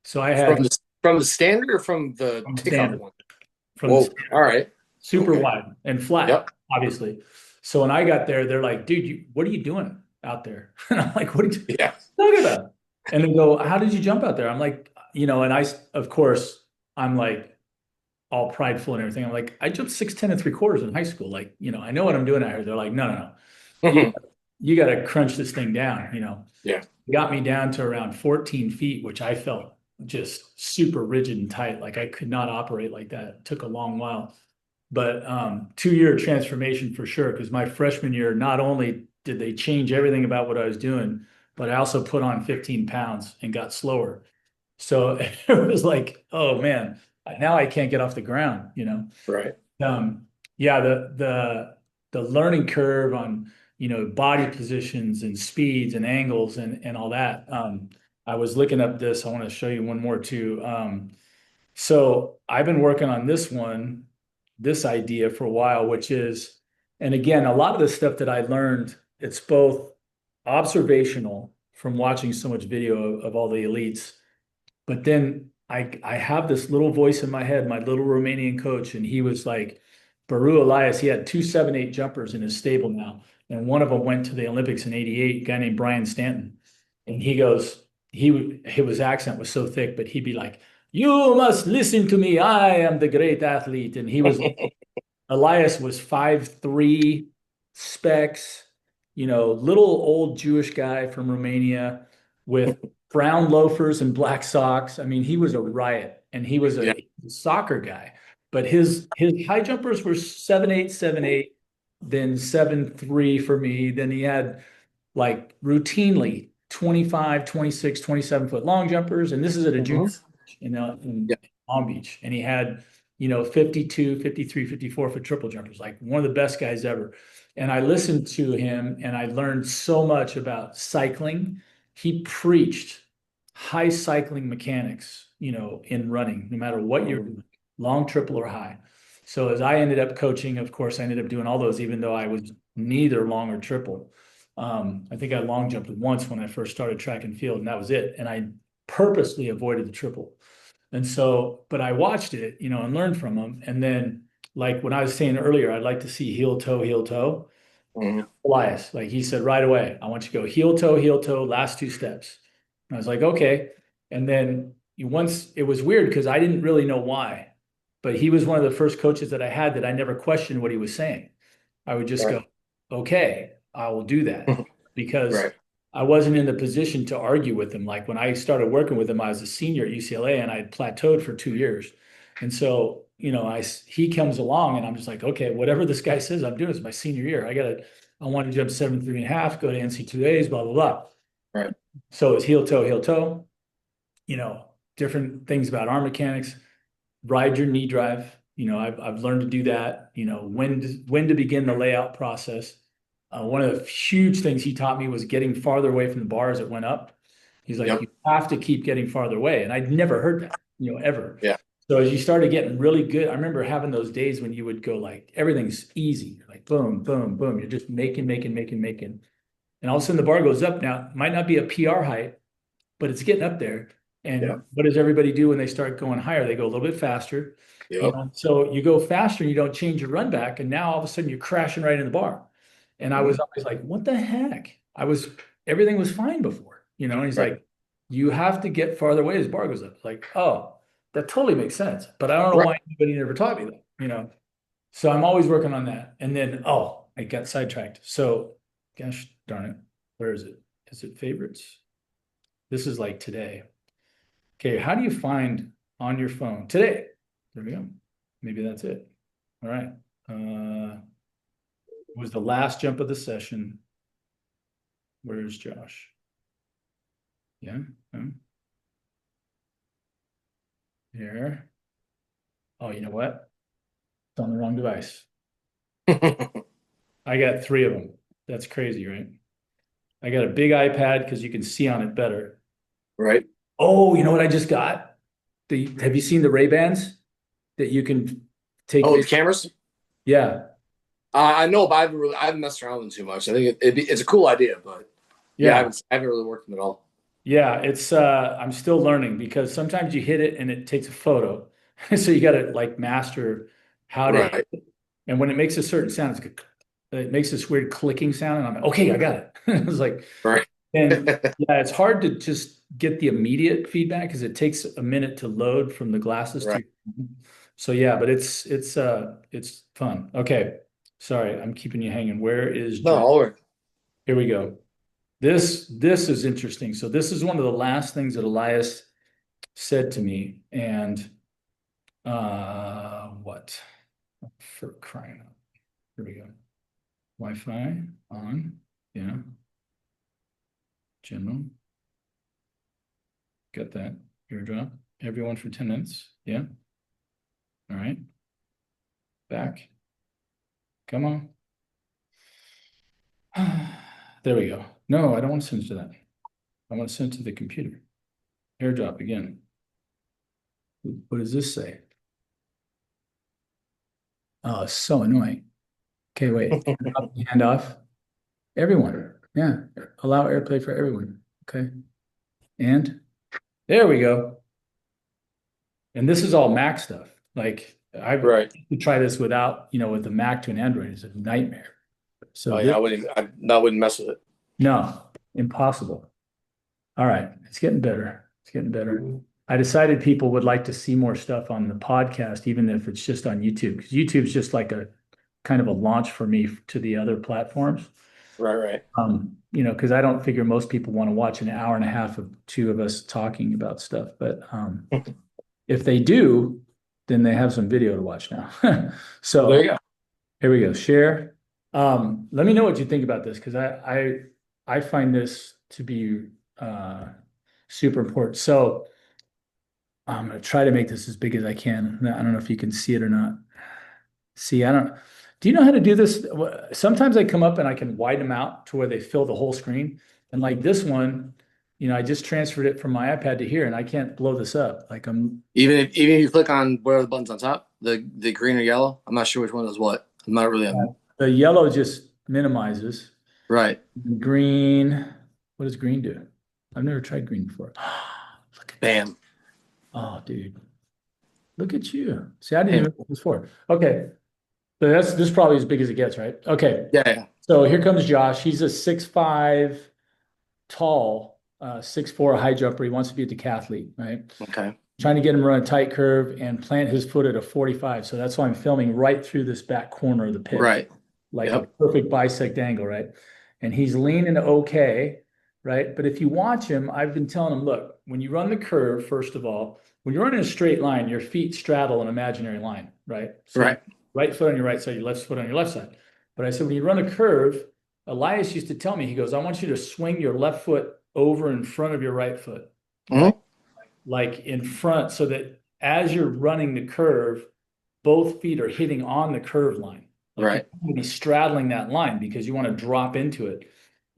So I From had the standard or from the from the takeoff standard, one? from the Whoa. All right. super Okay. wide and flat, Yep. obviously. So when I got there, they're like, dude, what are you doing out there? And I'm like, what are you Yeah. talking about? And they go, how did you jump out there? I'm like, and of course, I'm like all prideful and everything. I'm like, I jumped 6'10 3/4 in high school. Like, I know what I'm doing out here. They're like, no, no, no. You, you got to crunch this thing down. Yeah. Got me down to around 14 feet, which I felt just super rigid and tight. Like I could not operate like that. It took a long while. But 2 year transformation for sure. Because my freshman year, not only did they change everything about what I was doing, but I also put on 15 pounds and got slower. So it was like, oh man, now I can't get off the ground. Right. Yeah, the learning curve on body positions and speeds and angles and all that. I was looking up this. I want to show you one more too. So I've been working on this idea for a while, which is, and again, a lot of the stuff that I learned, it's both observational from watching so much video of all the elites, but then I have this little voice in my head, my little Romanian coach, and he was like, Baru Elias, he had 2.78 jumpers in his stable now. And one of them went to the Olympics in '88, a guy named Brian Stanton. And he goes, his accent was so thick, but he'd be like, you must listen to me. I am the great athlete. And Elias was 5'3", specs, little old Jewish guy from Romania with brown loafers and black socks. I mean, he was a riot, and he was Yeah. a soccer guy. But his high jumpers were 7'8", 7'8", then 7'3" for me. Then he had like routinely 25, 26, 27 foot long jumpers. And this is at a junior, Hmm. in Yeah. Long Beach. And he had 52, 53, 54 foot triple jumpers, like one of the best guys ever. And I listened to him and I learned so much about cycling. He preached high cycling mechanics, in running, no matter what you're doing, long, triple, or high. So as I ended up coaching, of course, I ended up doing all those, even though I was neither long or triple. I think I long jumped once when I first started track and field, and that was it. And I purposely avoided the triple. And so, but I watched it, and learned from him. And then, like when I was saying earlier, I'd like to see heel toe. Mhm. Elias, like he said right away, I want you to go heel toe, last two steps. And I was like, okay. And then once it was weird because I didn't really know why, but he was one of the first coaches that I had that I never questioned what he was saying. I would just go, Right. okay, I will do that because Right. I wasn't in the position to argue with him. Like when I started working with him, I was a senior at UCLA and I had plateaued for 2 years. And so, he comes along and I'm just like, okay, whatever this guy says I'm doing is my senior year. I want to jump 7.3 and a half, go to NC2As, blah, blah, blah. Right. So it's heel toe, you know, different things about arm mechanics, ride your knee drive. I've learned to do that, when to begin the layout process. One of the huge things he taught me was getting farther away from the bar as it went up. He's like, you Yep. have to keep getting farther away. And I'd never heard that, ever. Yeah. So as you started getting really good, I remember having those days when you would go like, everything's easy. You're like, boom, boom, boom. You're just making. And all of a sudden the bar goes up now. It might not be a PR height, but it's getting up there. Yeah. And what does everybody do when they start going higher? They go a little bit faster, Yep. So you go faster and you don't change your run back. And now all of a sudden you're crashing right in the bar. And I was Mhm. always like, what the heck? Everything was fine before, and he's Right. like, you have to get farther away as bar goes up. Like, oh, that totally makes sense. But I don't know Right. why anybody never taught me that. So I'm always working on that. And then, oh, I got sidetracked. So, gosh darn it. Where is it? Is it favorites? This is like today. Okay, how do you find on your phone today? There we go. Maybe that's it. All right. It was the last jump of the session. Where's Josh? Yeah. Here. Oh, you know what? It's on the wrong device. I got 3 of them. That's crazy, right? I got a big iPad because you can see on it better. Right. Oh, you know what I just got? Have you seen the Ray-Bans that you can take Oh, the video? cameras. Yeah. I know, but I haven't messed around with them too much. I think it's a cool idea, but yeah, Yeah. I haven't really worked them at all. Yeah, it's I'm still learning because sometimes you hit it and it takes a photo. So you got to like master how to hit Right. it. And when it makes a certain sound, it makes this weird clicking sound and I'm like, okay, I got it. It's like, Right. and yeah, it's hard to just get the immediate feedback because it takes a minute to load from the glasses to Right. your phone. So yeah, but it's fun. Okay. Sorry, I'm keeping you hanging. Where is No, Josh? all right. Here we go. This is interesting. So this is one of the last things that Elias said to me, and what for crying out? Here we go. Wi-Fi on, yeah. General, got that. Airdrop. Everyone for 10 minutes. Yeah. All right. Back. Come on. There we go. No, I don't want to send it to that. I want to send it to the computer. Airdrop again. What does this say? Oh, it's so annoying. Okay, wait. Hand off. Everyone. Yeah. Allow AirPlay for everyone. Okay. And there we go. And this is all Mac stuff. Like I Right. try this without, with the Mac to an Android is a nightmare. So Oh yeah, this, I wouldn't mess with it. no, impossible. All right. It's getting better. It's getting better. I decided people would like to see more stuff on the podcast, even if it's just on YouTube, because YouTube's just like a kind of a launch for me to the other platforms. Right. Right. Because I don't figure most people want to watch an hour and a half of 2 of us talking about stuff. But if they do, then they have some video to watch now. Well, there So you go. here we go. Share. Let me know what you think about this because I find this to be super important. So I'm gonna try to make this as big as I can. I don't know if you can see it or not. See, I don't. Do you know how to do this? Sometimes I come up and I can widen them out to where they fill the whole screen. And like this one, I just transferred it from my iPad to here, and I can't blow this up. Like I'm Even if you click on where the buttons on top, the green or yellow, I'm not sure which one is what. I'm not really the yellow just minimizes. right. Green, what does green do? I've never tried green before. Look at that. Bam. Oh, dude. Look at you. See, I didn't even Bam. know what this for. Okay. So this is probably as big as it gets, right? Okay. Yeah, yeah. So here comes Josh. He's a 6'5" tall, 6'4" high jumper. He wants to be a decathlete, right? Okay. Trying to get him to run a tight curve and plant his foot at a 45. So that's why I'm filming right through this back corner of the pit, Right. like a Yep. perfect bisect angle, right? And he's leaning okay, right? But if you watch him, I've been telling him, look, when you run the curve, first of all, when you're running a straight line, your feet straddle an imaginary line, right? So Right. right foot on your right side, your left foot on your left side. But I said, when you run a curve, Elias used to tell me, he goes, I want you to swing your left foot over in front of your right foot, Hmm. like in front, so that as you're running the curve, both feet are hitting on the curve line. Like you Right. want to be straddling that line because you want to drop into it.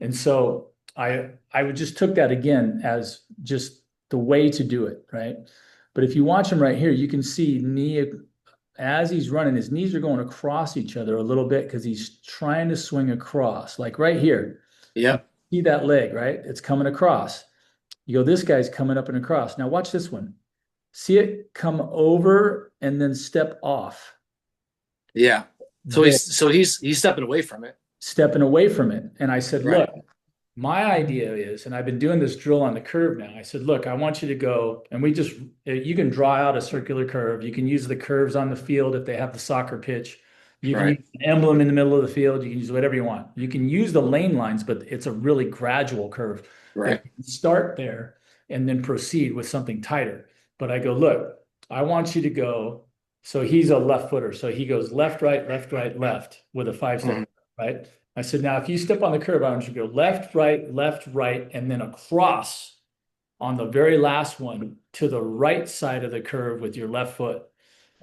And so I would just took that again as just the way to do it, right? But if you watch him right here, you can see knee as he's running, his knees are going across each other a little bit because he's trying to swing across. Like right here, you Yep. see that leg, right? It's coming across. You go, this guy's coming up and across. Now watch this one. See it come over and then step off. Yeah. So There, he's stepping away from it. stepping away from it. And I said, Right. look, my idea is, and I've been doing this drill on the curve now. I said, look, I want you to go, and you can draw out a circular curve. You can use the curves on the field if they have the soccer pitch. You can Right. use an emblem in the middle of the field. You can use whatever you want. You can use the lane lines, but it's a really gradual curve that Right. you can start there and then proceed with something tighter. But I go, look, I want you to go. So he's a left footer. So he goes left, right, left with a 5-step, Mhm. right? I said, now if you step on the curve, I want you to go left, right, and then across on the very last one to the right side of the curve with your left foot.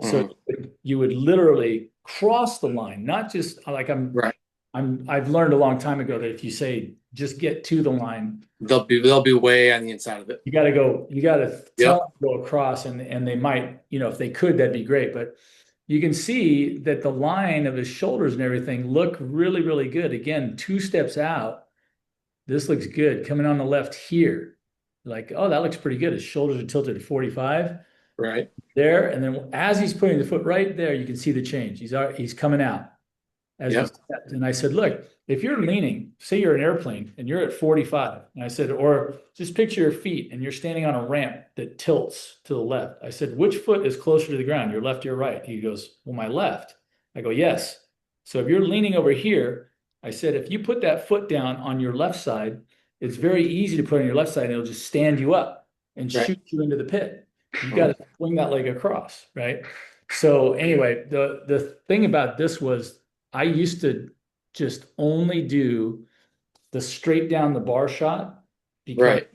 So Mhm. you would literally cross the line, not just like Right. I've learned a long time ago that if you say just get to the line, They'll be way on the inside of it. you got to tell Yep. them to go across, and they might, if they could, that'd be great. But you can see that the line of his shoulders and everything look really, really good. Again, 2 steps out, this looks good. Coming on the left here, like, oh, that looks pretty good. His shoulders are tilted to 45 Right. there. And then as he's putting the foot right there, you can see the change. He's coming out as he Yep. stepped. And I said, look, if you're leaning, say you're an airplane and you're at 45, and I said, or just picture your feet and you're standing on a ramp that tilts to the left. I said, which foot is closer to the ground, your left or your right? He goes, well, my left. I go, yes. So if you're leaning over here, I said, if you put that foot down on your left side, it's very easy to put on your left side and it'll just stand you up and Right. shoot you into the pit. You got Mhm. to swing that leg across, right? So anyway, the thing about this was I used to just only do the straight down the bar shot because Right.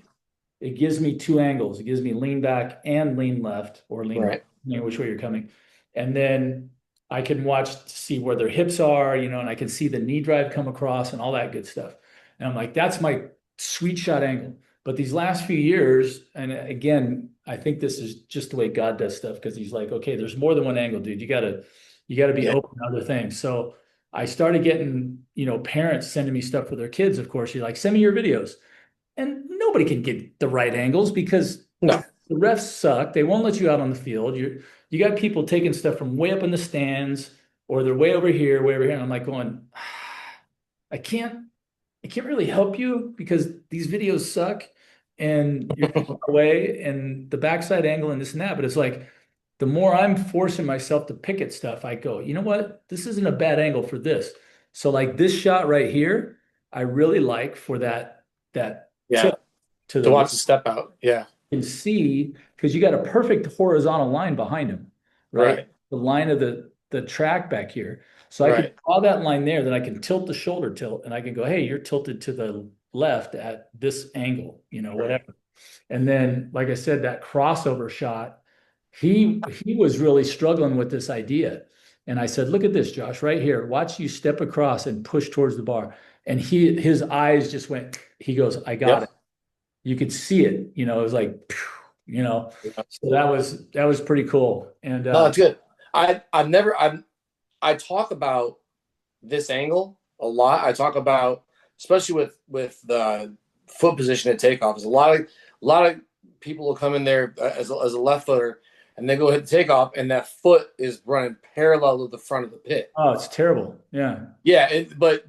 it gives me two angles. It gives me lean back and lean left or lean right, Right. which way you're coming. And then I can watch to see where their hips are, and I can see the knee drive come across and all that good stuff. And I'm like, that's my sweet shot angle. But these last few years, and again, I think this is just the way God does stuff because he's like, okay, there's more than one angle, dude. You gotta be Yeah. open to other things. So I started getting, parents sending me stuff for their kids, of course. You're like, send me your videos. And nobody can get the right angles because No. the refs suck. They won't let you out on the field. You got people taking stuff from way up in the stands, or they're way over here, way over here. And I'm like going, I can't really help you because these videos suck and you're far away and the backside angle and this and that. But it's like the more I'm forcing myself to pick at stuff, I go, you know what? This isn't a bad angle for this. So like this shot right here, I really like for that Yeah. tip to To the watch the step out. Yeah. can see because you got a perfect horizontal line behind him, right? Right. The line of the track back here. So I could Right. draw that line there, then I can tilt the shoulder tilt and I can go, hey, you're tilted to the left at this angle, Right. whatever. And then, like I said, that crossover shot, he was really struggling with this idea. And I said, look at this, Josh, right here. Watch you step across and push towards the bar. And his eyes just went, he goes, I got Yep. it. You could see it, it was like, so that was pretty cool. And No, it's good. I talk about this angle a lot. I talk about, especially with the foot position at takeoff, is a lot of people will come in there as a left footer, and they go hit the takeoff, and that foot is running parallel to the front of the pit. oh, it's terrible. Yeah. Yeah, but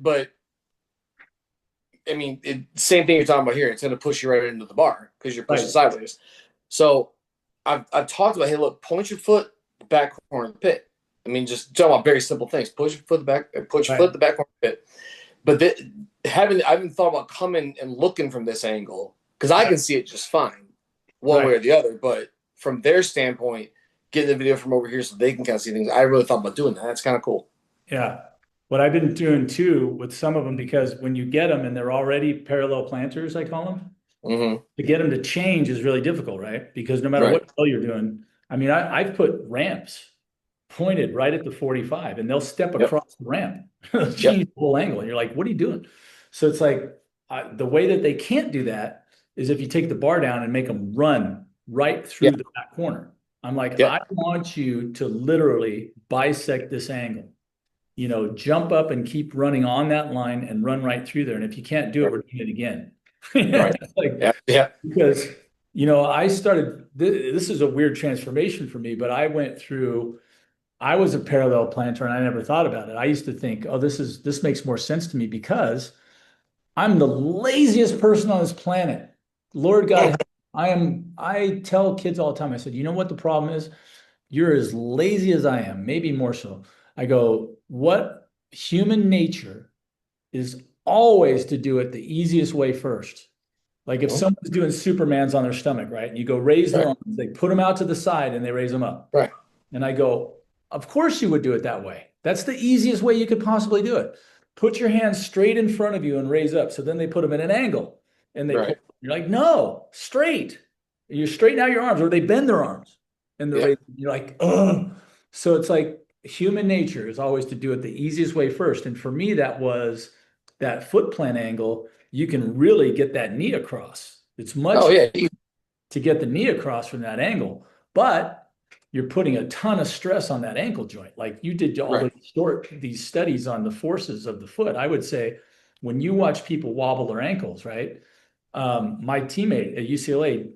I mean, same thing you're talking about here. It's going to push you right into the bar because you're pushing Right. sideways. So I've talked about, hey, look, point your foot back corner of the pit. I mean, just talking about very simple things. Push your foot the back, put your Right. foot the back corner of the pit. But I haven't thought about coming and looking from this angle because I can see it just fine, one way Right. or the other. But from their standpoint, getting the video from over here so they can kind of see things. I really thought about doing that. That's kind of cool. Yeah. What I've been doing too with some of them, because when you get them and they're already parallel planters, I call them, Mm-hmm. to get them to change is really difficult, right? Because no matter Right. what drill you're doing, I mean, I've put ramps pointed right at the 45 and they'll step Yep. across the ramp, Yep. change the whole angle. And you're like, what are you doing? So it's like the way that they can't do that is if you take the bar down and make them run right through Yep. the back corner. I'm like, Yep. I want you to literally bisect this angle, jump up and keep running on that line and run right through there. And if you can't do it, Right. we're doing it again. Right. Like, Yeah. Yeah. because, I started, this is a weird transformation for me, but I was a parallel planter and I never thought about it. I used to think, oh, this makes more sense to me because I'm the laziest person on this planet. Lord God, I tell kids all the time, I said, you know what the problem is? You're as lazy as I am, maybe more so. I go, what human nature is always to do it the easiest way first. Like if Mhm. someone's doing Supermans on their stomach, right? And you go raise their Right. arms, they put them out to the side and they raise them up. Right. And I go, of course you would do it that way. That's the easiest way you could possibly do it. Put your hands straight in front of you and raise up. So then they put them in an angle and they pull. Right. You're like, no, straight. You straighten out your arms, or they bend their arms and they're Yep. raising. You're like, oh. So it's like human nature is always to do it the easiest way first. And for me, that was that foot plant angle. You can really get that knee across. It's Oh much yeah. to get the knee across from that angle, but you're putting a ton of stress on that ankle joint. Like you did all Right. these studies on the forces of the foot. I would say when you watch people wobble their ankles, right? My teammate at UCLA,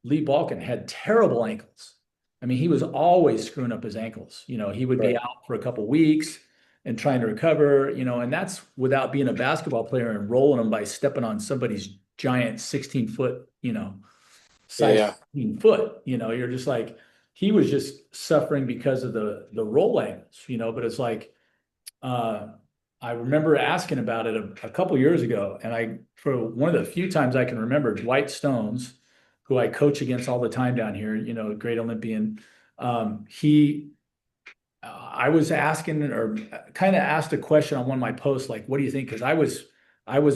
Lee Balkin, had terrible ankles. I mean, he was always screwing up his ankles. He would be Right. out for a couple weeks and trying to recover, and that's without being a basketball player and rolling them by stepping on somebody's giant 16 foot, Yeah. size Yeah. 15 foot. You're just like, he was just suffering because of the roll angles, but it's like, uh, I remember asking about it a couple years ago, and for one of the few times I can remember, Dwight Stones, who I coach against all the time down here, great Olympian, I was asking or kind of asked a question on one of my posts, like, what do you think? Because I was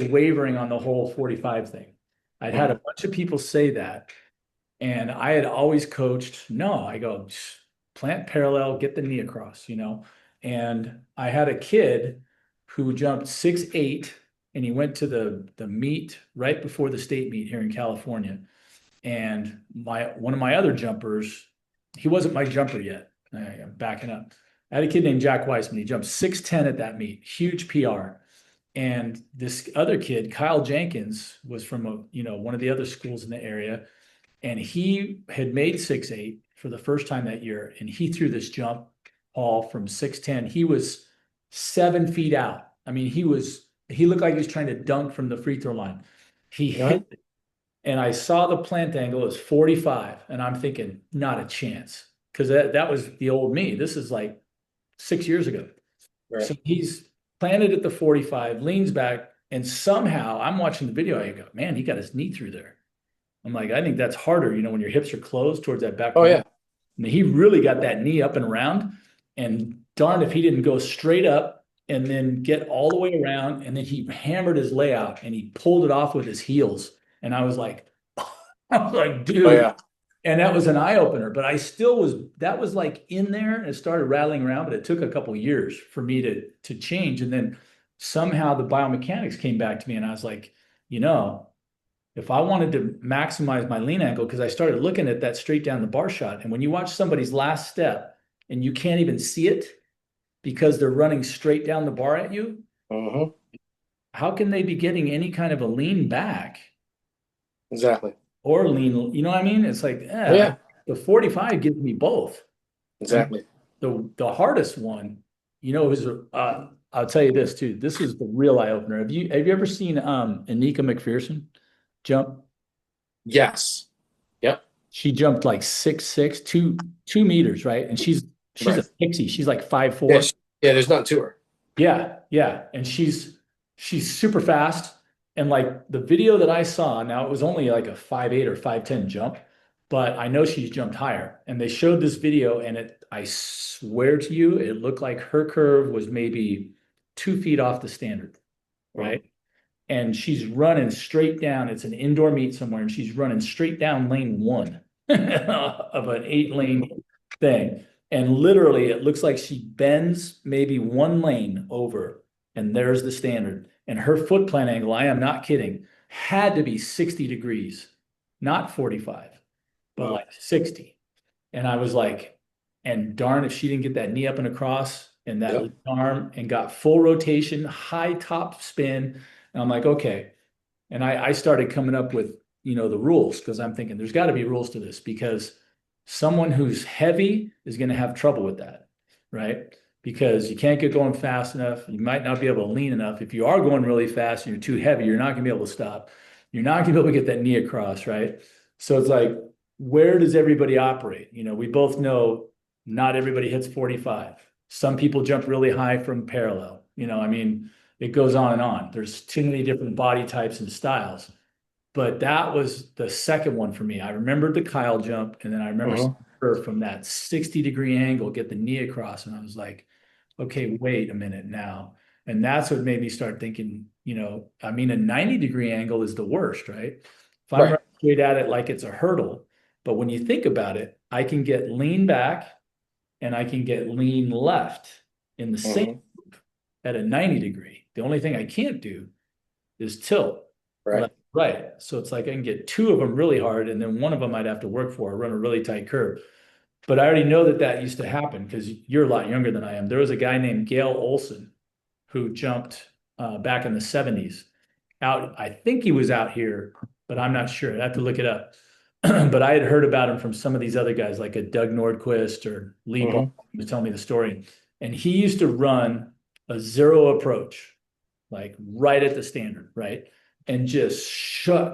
wavering on the whole 45 thing. I'd had a Mhm. bunch of people say that, and I had always coached, no, I go, plant parallel, get the knee across. And I had a kid who jumped 6'8", and he went to the meet right before the state meet here in California. And one of my other jumpers, he wasn't my jumper yet. I'm backing up. I had a kid named Jack Weissman. He jumped 6'10" at that meet, huge PR. And this other kid, Kyle Jenkins, was from one of the other schools in the area, and he had made 6'8" for the first time that year, and he threw this jump ball from 6'10". He was 7 feet out. I mean, he looked like he was trying to dunk from the free throw line. He Mhm. hit it, and I saw the plant angle. It was 45, and I'm thinking, not a chance, because that was the old me. This is like 6 years ago. Right. So he's planted at the 45, leans back, and somehow I'm watching the video. I go, man, he got his knee through there. I'm like, I think that's harder, when your hips are closed towards that back Oh corner. yeah. And he really got that knee up and around. And darned if he didn't go straight up and then get all the way around. And then he hammered his layout and he pulled it off with his heels. And I was like, Oh dude. yeah. And that was an eye opener, but I still was, that was like in there and it started rattling around, but it took a couple of years for me to change. And then somehow the biomechanics came back to me and I was like, you know, if I wanted to maximize my lean angle, because I started looking at that straight down the bar shot. And when you watch somebody's last step and you can't even see it because they're running straight down the bar at you, Mm-hmm. how can they be getting any kind of a lean back Exactly. or lean? You know what I mean? It's like, Oh, yeah. the 45 gives me both. And Exactly. the hardest one, is I'll tell you this too. This is the real eye opener. Have you ever seen Anika McPherson jump? Yes. Yep. She jumped like 6'6", 2 meters, right? And she's a Right. pixie. She's like 5'4". Yeah. Yeah. There's nothing to her. Yeah, yeah. And she's super fast. And like the video that I saw, now it was only like a 5'8" or 5'10" jump, but I know she's jumped higher. And they showed this video, and I swear to you, it looked like her curve was maybe 2 feet off the standard, Mm-hmm. right? And she's running straight down. It's an indoor meet somewhere, and she's running straight down lane one of an 8-lane thing. And literally, it looks like she bends maybe one lane over, and there's the standard. And her foot plant angle, I am not kidding, had to be 60 degrees, not 45, but Wow. like 60. And I was like, and darn if she didn't get that knee up and across and that Yep. arm and got full rotation, high top spin. And I'm like, okay. And I started coming up with, the rules because I'm thinking there's got to be rules to this because someone who's heavy is going to have trouble with that, right? Because you can't get going fast enough. You might not be able to lean enough. If you are going really fast and you're too heavy, you're not going to be able to stop. You're not going to be able to get that knee across, right? So it's like, where does everybody operate? We both know not everybody hits 45. Some people jump really high from parallel. I mean, it goes on and on. There's too many different body types and styles. But that was the second one for me. I remembered the Kyle jump, and then I remember Mm-hmm. her from that 60-degree angle get the knee across, and I was like, okay, wait a minute now. And that's what made me start thinking, I mean, a 90-degree angle is the worst, right? If I'm Right. running straight at it like it's a hurdle, but when you think about it, I can get lean back and I can get lean left in the same Mm-hmm. at a 90-degree. The only thing I can't do is tilt Right. left, right. So it's like I can get two of them really hard, and then one of them I'd have to work for, run a really tight curve. But I already know that used to happen because you're a lot younger than I am. There was a guy named Gail Olson who jumped back in the 70s out. I think he was out here, but I'm not sure. I have to look it up. But I had heard about him from some of these other guys, like a Doug Nordquist or Lee Ball. Mm-hmm. He was telling me the story. And he used to run a zero approach, like right at the standard, right? And just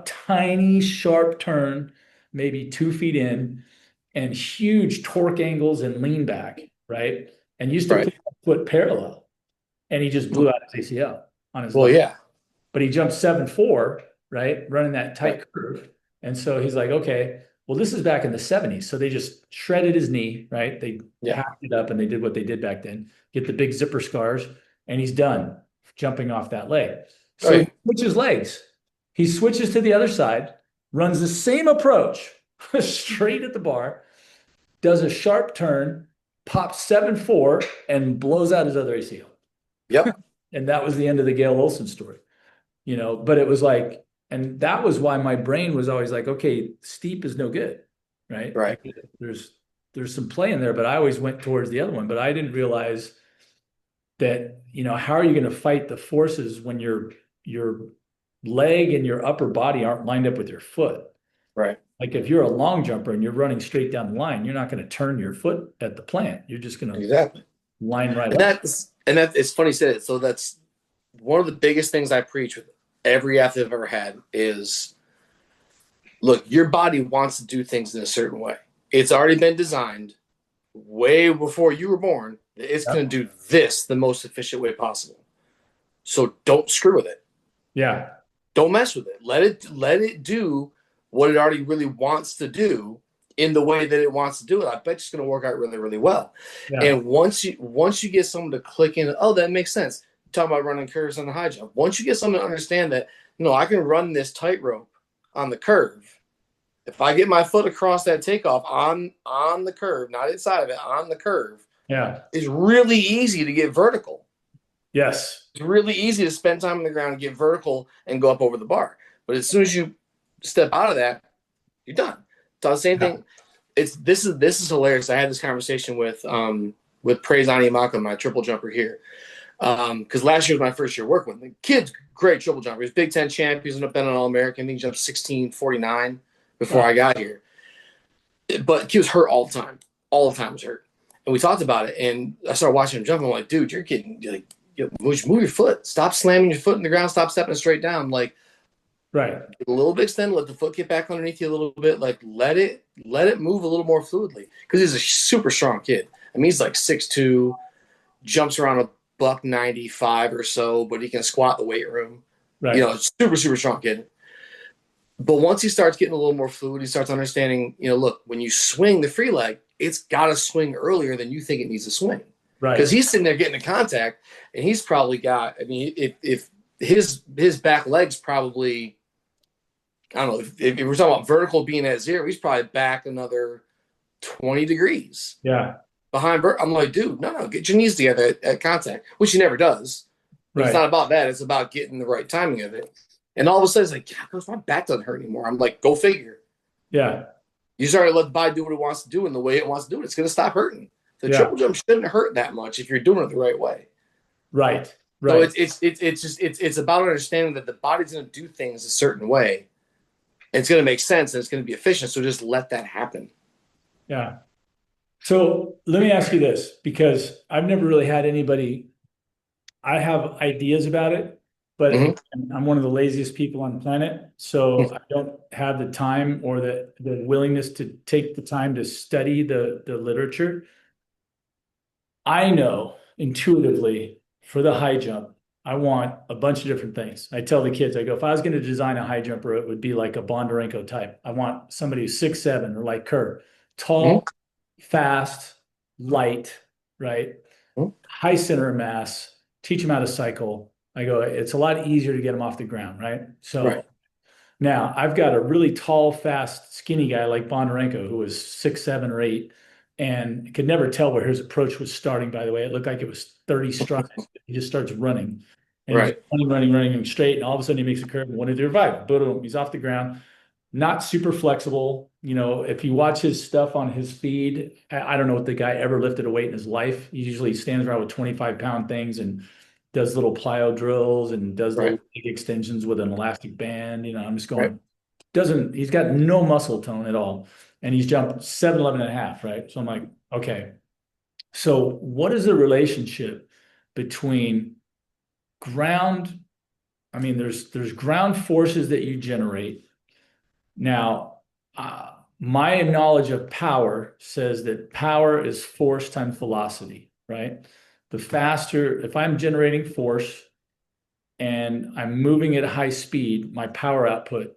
tiny, sharp turn, maybe 2 feet in, and huge torque angles and lean back, right? And used to Right. put foot parallel. And he just blew out his ACL on his Well, left. yeah. But he jumped 7'4", right? Running that Right. tight curve. And so he's like, okay, well, this is back in the 70s. So they just shredded his knee, right? They Yeah. hacked it up and they did what they did back then, get the big zipper scars, and he's done jumping off that leg. So he Right. switches legs. He switches to the other side, runs the same approach straight at the bar, does a sharp turn, pops 7'4", and blows out his other ACL. Yep. And that was the end of the Gail Olson story, but it was like, and that was why my brain was always like, okay, steep is no good, right? Right. There's some play in there, but I always went towards the other one. But I didn't realize that, how are you going to fight the forces when your leg and your upper body aren't lined up with your foot? Right. Like if you're a long jumper and you're running straight down the line, you're not going to turn your foot at the plant. You're just going to Exactly. line right And up. that it's funny you said it. So that's one of the biggest things I preach with every athlete I've ever had is, look, your body wants to do things in a certain way. It's already been designed way before you were born. It's Yep. going to do this the most efficient way possible. So don't screw with it. Yeah. Don't mess with it. Let it do what it already really wants to do in the way that it wants to do it. I bet it's going to work out really, really well. Yeah. And once you get someone to click in, oh, that makes sense. Talk about running curves on the high jump. Once you get someone to understand that, no, I can run this tightrope on the curve, If I get my foot across that takeoff on the curve, not inside of it, on the curve, Yeah. it's really easy to get vertical. Yes. It's really easy to spend time on the ground and get vertical and go up over the bar. But as soon as you step out of that, you're done. So the same Yeah. thing. This is hilarious. I had this conversation with Praise Animaka, my triple jumper here. Because last year was my first year working with him. The kid's great triple jumper. He's Big Ten champ. He's been an All-American. He jumped 16.49 before Wow. I got here. But he was hurt all the time. All the time was hurt. And we talked about it. And I started watching him jump. I'm like, dude, you're getting like, move your foot. Stop slamming your foot in the ground. Stop stepping straight down. Like, Right. a little bit extended. Let the foot get back underneath you a little bit. Like, let it move a little more fluidly. Because he's a super strong kid. I mean, he's like 6'2", jumps around a buck 95 or so, but he can squat the weight room. Right. You know, super, super strong kid. But once he starts getting a little more fluid, he starts understanding, look, when you swing the free leg, it's got to swing earlier than you think it needs to swing. Right. Because he's sitting there getting the contact, and he's probably got, I mean, if his back leg's probably, I don't know, if we're talking about vertical being at 0, he's probably back another 20 degrees. Yeah. Behind I'm like, dude, no, get your knees together at contact, which he never does. But It's not about that. It's about getting the right timing of it. And all of a sudden, it's like, yeah, coach, my back doesn't hurt anymore. I'm like, go figure. Yeah. You start to let the body do what it wants to do, and the way it wants to do it, it's going to stop hurting. The triple jump shouldn't hurt that much if you're doing it the right way. Right. Right. So it's about understanding that the body's going to do things a certain way. It's going to make sense and it's going to be efficient. So just let that happen. Yeah. So let me ask you this, because I've never really had anybody, I have ideas about it, but I'm one of the laziest people on the planet. So I don't have the time or the willingness to take the time to study the literature. I know intuitively for the high jump, I want a bunch of different things. I tell the kids, I go, if I was going to design a high jumper, it would be like a Bondarenko type. I want somebody who's 6'7" or like Kerr, tall, fast, light, right? High center of mass, teach them how to cycle. I go, it's a lot easier to get them off the ground, right? So now I've got a really tall, fast, skinny guy like Bondarenko who was 6'7" or 8, and could never tell where his approach was starting, by the way. It looked like it was 30 strides. He just starts running. And he's running straight, and all of a sudden he makes a curve and wanted to revive. Boom, he's off the ground. Not super flexible. If you watch his stuff on his feed, I don't know if the guy ever lifted a weight in his life. He usually stands around with 25-pound things and does little plyo drills and does little leg extensions with an elastic band. I'm just going, he's got no muscle tone at all. And he's jumped 7'11" and a half, right? So I'm like, okay. So what is the relationship between ground? I mean, there's ground forces that you generate. Now, my knowledge of power says that power is force times velocity, right? The faster, if I'm generating force and I'm moving at high speed, my power output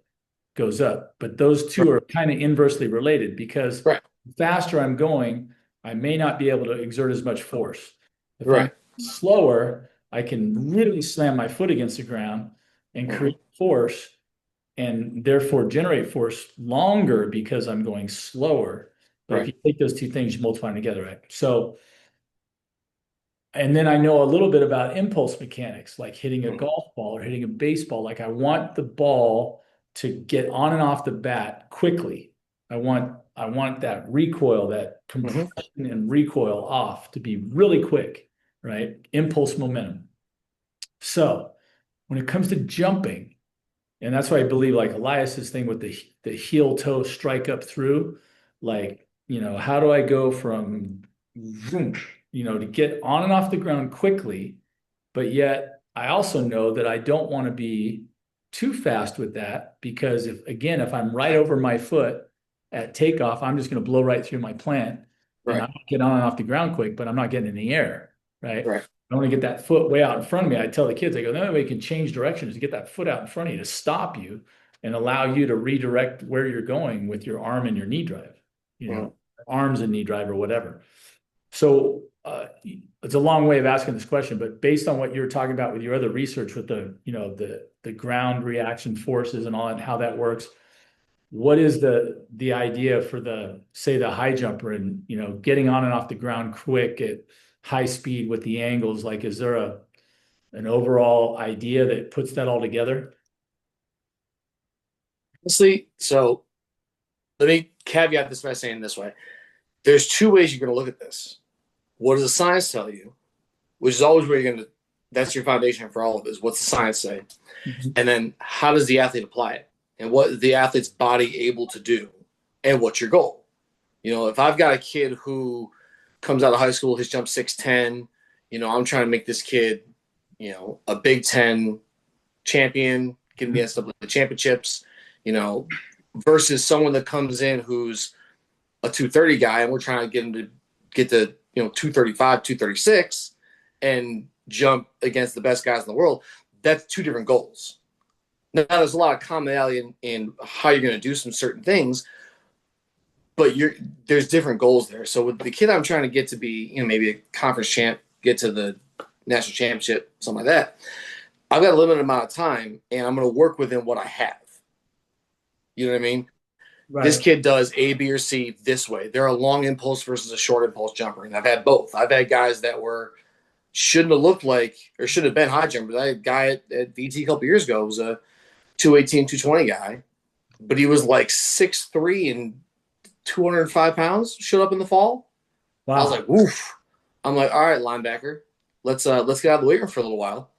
goes up. But those two are kind of inversely related, because the faster I'm going, I may not be able to exert as much force. If I'm slower, I can really slam my foot against the ground and create force, and therefore generate force longer because I'm going slower. But if you take those two things, you multiply them together, right? So, and then I know a little bit about impulse mechanics, like hitting a golf ball or hitting a baseball. Like, I want the ball to get on and off the bat quickly. I want that recoil, that compression and recoil off to be really quick, right? Impulse momentum. So when it comes to jumping, and that's why I believe, like Elias's thing with the heel toe strike up through, like, how do I go from, to get on and off the ground quickly, but yet I also know that I don't want to be too fast with that, because if I'm right over my foot at takeoff, I'm just going to blow right through my plant. And I get on and off the ground quick, but I'm not getting in the air, right? I want to get that foot way out in front of me. I tell the kids, I go, the only way you can change direction is to get that foot out in front of you to stop you and allow you to redirect where you're going with your arm and your knee drive, arms and knee drive or whatever. So it's a long way of asking this question, but based on what you're talking about with your other research with the ground reaction forces and all that, and how that works, what is the idea for the, say, the high jumper and, you know, getting on and off the ground quick at high speed with the angles? Like, is there an overall idea that puts that all together? Honestly, so let me caveat this by saying this way. There's two ways you're going to look at this. What does the science tell you? Which is always where you're going to, that's your foundation for all of this. What's the science say? Mhm. And then how does the athlete apply it? And what is the athlete's body able to do? And what's your goal? You know, if I've got a kid who comes out of high school, his jump 6'10", you know, I'm trying to make this kid, you know, a Big Ten champion, getting the NCAA championships, you know, versus someone that comes in who's a 230 guy and we're trying to get him to get to, you know, 235, 236 and jump against the best guys in the world. That's two different goals. Now, there's a lot of commonality in how you're going to do some certain things, but there's different goals there. So with the kid I'm trying to get to be, you know, maybe a conference champ, get to the national championship, something like that, I've got a limited amount of time and I'm going to work within what I have. You know what I mean? Right. This kid does A, B, or C this way. They're a long impulse versus a short impulse jumper. And I've had both. I've had guys that shouldn't have looked like or should have been high jumpers. I had a guy at VT a couple years ago who was a 218, 220 guy, but he was like 6'3" and 205 pounds, showed up in the fall. Wow. I was like, woof. I'm like, all right, linebacker, let's get out of the weight room for a little while.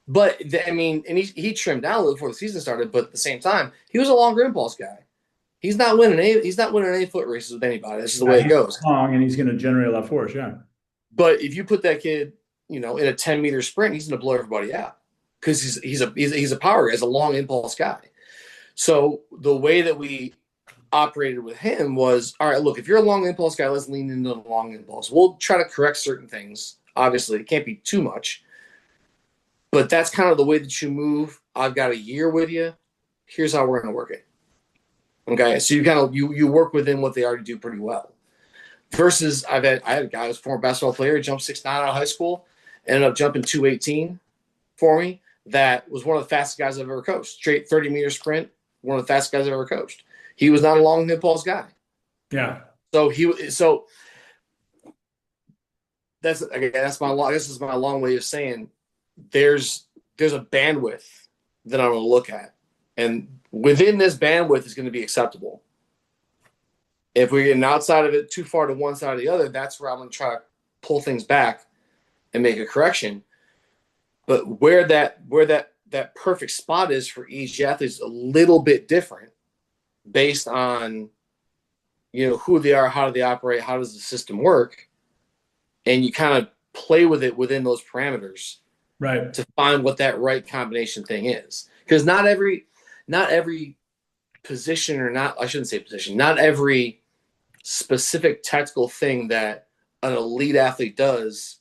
But I mean, and he trimmed down a little before the season started, but at the same time, he was a longer impulse guy. He's not winning any foot races with anybody. That's just the way it goes. Long, and he's going to generate a lot of force, yeah. But if you put that kid, you know, in a 10-meter sprint, he's going to blow everybody out because he's a power guy, he's a long impulse guy. So the way that we operated with him was, all right, look, if you're a long impulse guy, let's lean into the long impulse. We'll try to correct certain things. Obviously, it can't be too much. But that's kind of the way that you move. I've got a year with you. Here's how we're going to work it. Okay, so you work within what they already do pretty well. Versus I had a guy who was a former basketball player, jumped 6'9" out of high school, ended up jumping 218 for me. That was one of the fastest guys I've ever coached. Straight 30-meter sprint, one of the fastest guys I've ever coached. He was not a long impulse guy. Yeah. So that's my long. This is my long way of saying there's a bandwidth that I'm going to look at, and within this bandwidth is going to be acceptable. If we're getting outside of it too far to one side or the other, that's where I'm going to try to pull things back and make a correction. But where that perfect spot is for each athlete is a little bit different based on, you know, who they are, how do they operate, how does the system work, and you kind of play with it within those parameters, right, to find what that right combination thing is. Because not every position, or not, I shouldn't say position, not every specific tactical thing that an elite athlete does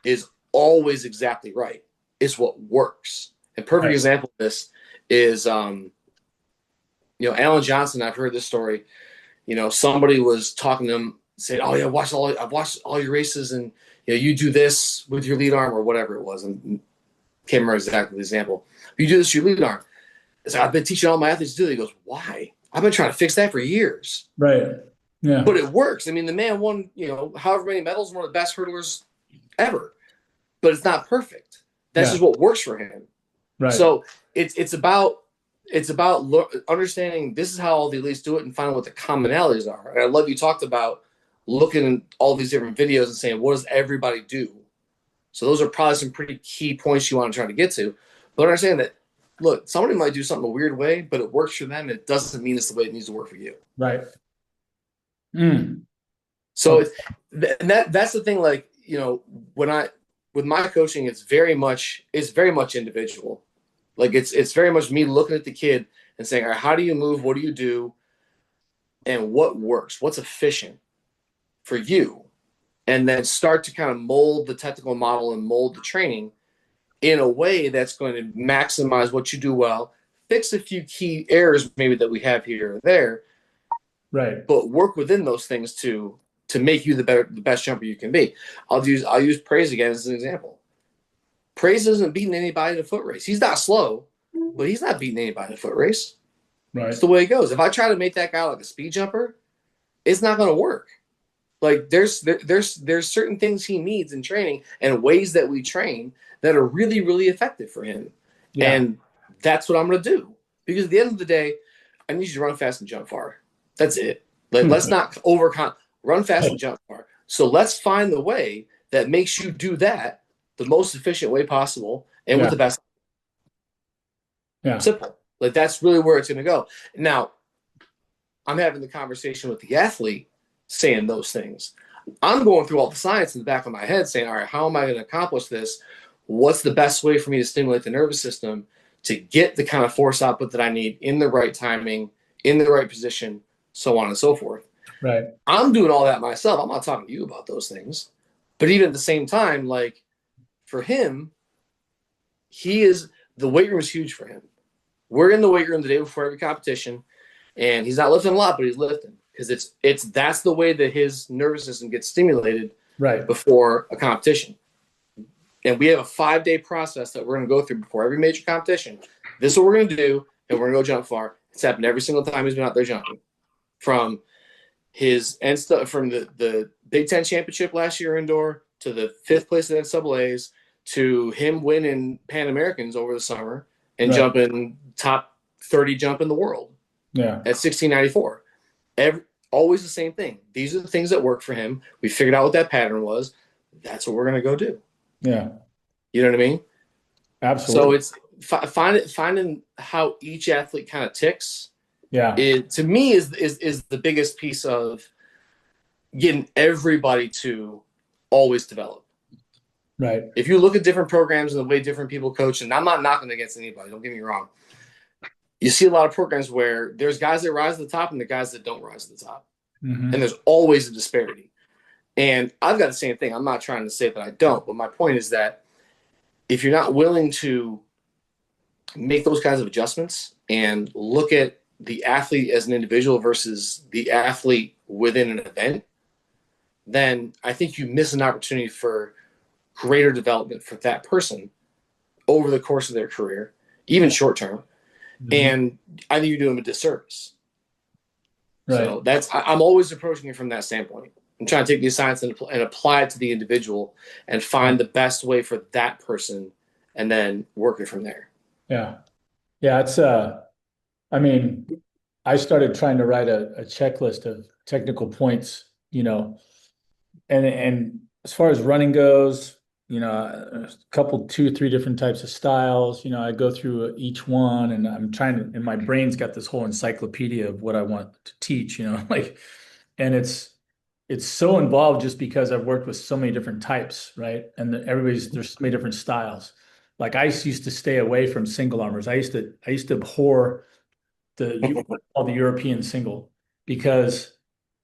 is always exactly right. It's what works. A perfect example of this is, you know, Alan Johnson. I've heard this story. You know, somebody was talking to him, saying, "Oh yeah, I've watched all your races, and you know, you do this with your lead arm or whatever it was." And can't remember exactly the example. You do this with your lead arm. So I've been teaching all my athletes to do it. He goes, "Why? I've been trying to fix that for years." Right. Yeah. But it works. I mean, the man won, you know, however many medals, one of the best hurdlers ever. But it's not perfect. That's just what works for him. Right. So it's about understanding this is how all the elites do it and finding what the commonalities are. And I love you talked about looking at all these different videos and saying, what does everybody do? So those are probably some pretty key points you want to try to get to. But understand that, look, somebody might do something a weird way, but it works for them. It doesn't mean it's the way it needs to work for you. Right. So that's the thing. Like, you know, with my coaching, it's very much individual. Like it's very much me looking at the kid and saying, all right, how do you move? What do you do? And what works? What's efficient for you? And then start to kind of mold the technical model and mold the training in a way that's going to maximize what you do well, fix a few key errors maybe that we have here or there, right? But work within those things to make you the best jumper you can be. I'll use Praise again as an example. Praise isn't beating anybody in a foot race. He's not slow, but he's not beating anybody in a foot race. Right. It's the way it goes. If I try to make that guy like a speed jumper, it's not going to work. Like there's certain things he needs in training and ways that we train that are really, really effective for him. Yeah. And that's what I'm going to do. Because at the end of the day, I need you to run fast and jump far. That's it. Like, let's not run fast and jump far. So let's find the way that makes you do that the most efficient way possible and with Yeah. the best. Yeah. Simple. Like, that's really where it's going to go. Now, I'm having the conversation with the athlete saying those things. I'm going through all the science in the back of my head saying, all right, how am I going to accomplish this? What's the best way for me to stimulate the nervous system to get the kind of force output that I need in the right timing, in the right position, so on and so forth. Right. I'm doing all that myself. I'm not talking to you about those things. But even at the same time, like, for him, the weight room is huge for him. We're in the weight room the day before every competition, and he's not lifting a lot, but he's lifting because that's the way that his nervous system gets stimulated Right. before a competition. And we have a 5-day process that we're going to go through before every major competition. This is what we're going to do, and we're going to go jump far. It's happened every single time he's been out there jumping. From the Big Ten championship last year indoor to the 5th place at NCAA's to him winning Pan Americans over the summer and jumping top 30 jump in the world. Yeah. At 1694. Always the same thing. These are the things that work for him. We figured out what that pattern was. That's what we're going to go do. Yeah. You know what I mean? Absolutely. So it's finding how each athlete kind of ticks. Yeah. It to me is the biggest piece of getting everybody to always develop. Right. If you look at different programs and the way different people coach, and I'm not knocking against anybody, don't get me wrong. You see a lot of programs where there's guys that rise to the top and the guys that don't rise to the top. Mm-hmm. And there's always a disparity. And I've got the same thing. I'm not trying to say that I don't, but my point is that if you're not willing to make those kinds of adjustments and look at the athlete as an individual versus the athlete within an event, then I think you miss an opportunity for greater development for that person over the course of their career, even short term. Mm-hmm. And I think you're doing them a disservice. Right. So I'm always approaching it from that standpoint. I'm trying to take these science and apply it to the individual and find the best way for that person and then work it from there. Yeah. Yeah. It's, I mean, I started trying to write a checklist of technical points, and as far as running goes, a couple, 2, 3 different types of styles, I go through each one and and my brain's got this whole encyclopedia of what I want to teach, and it's so involved just because I've worked with so many different types, right? And there's so many different styles. Like I used to stay away from single armors. I used to abhor the European single because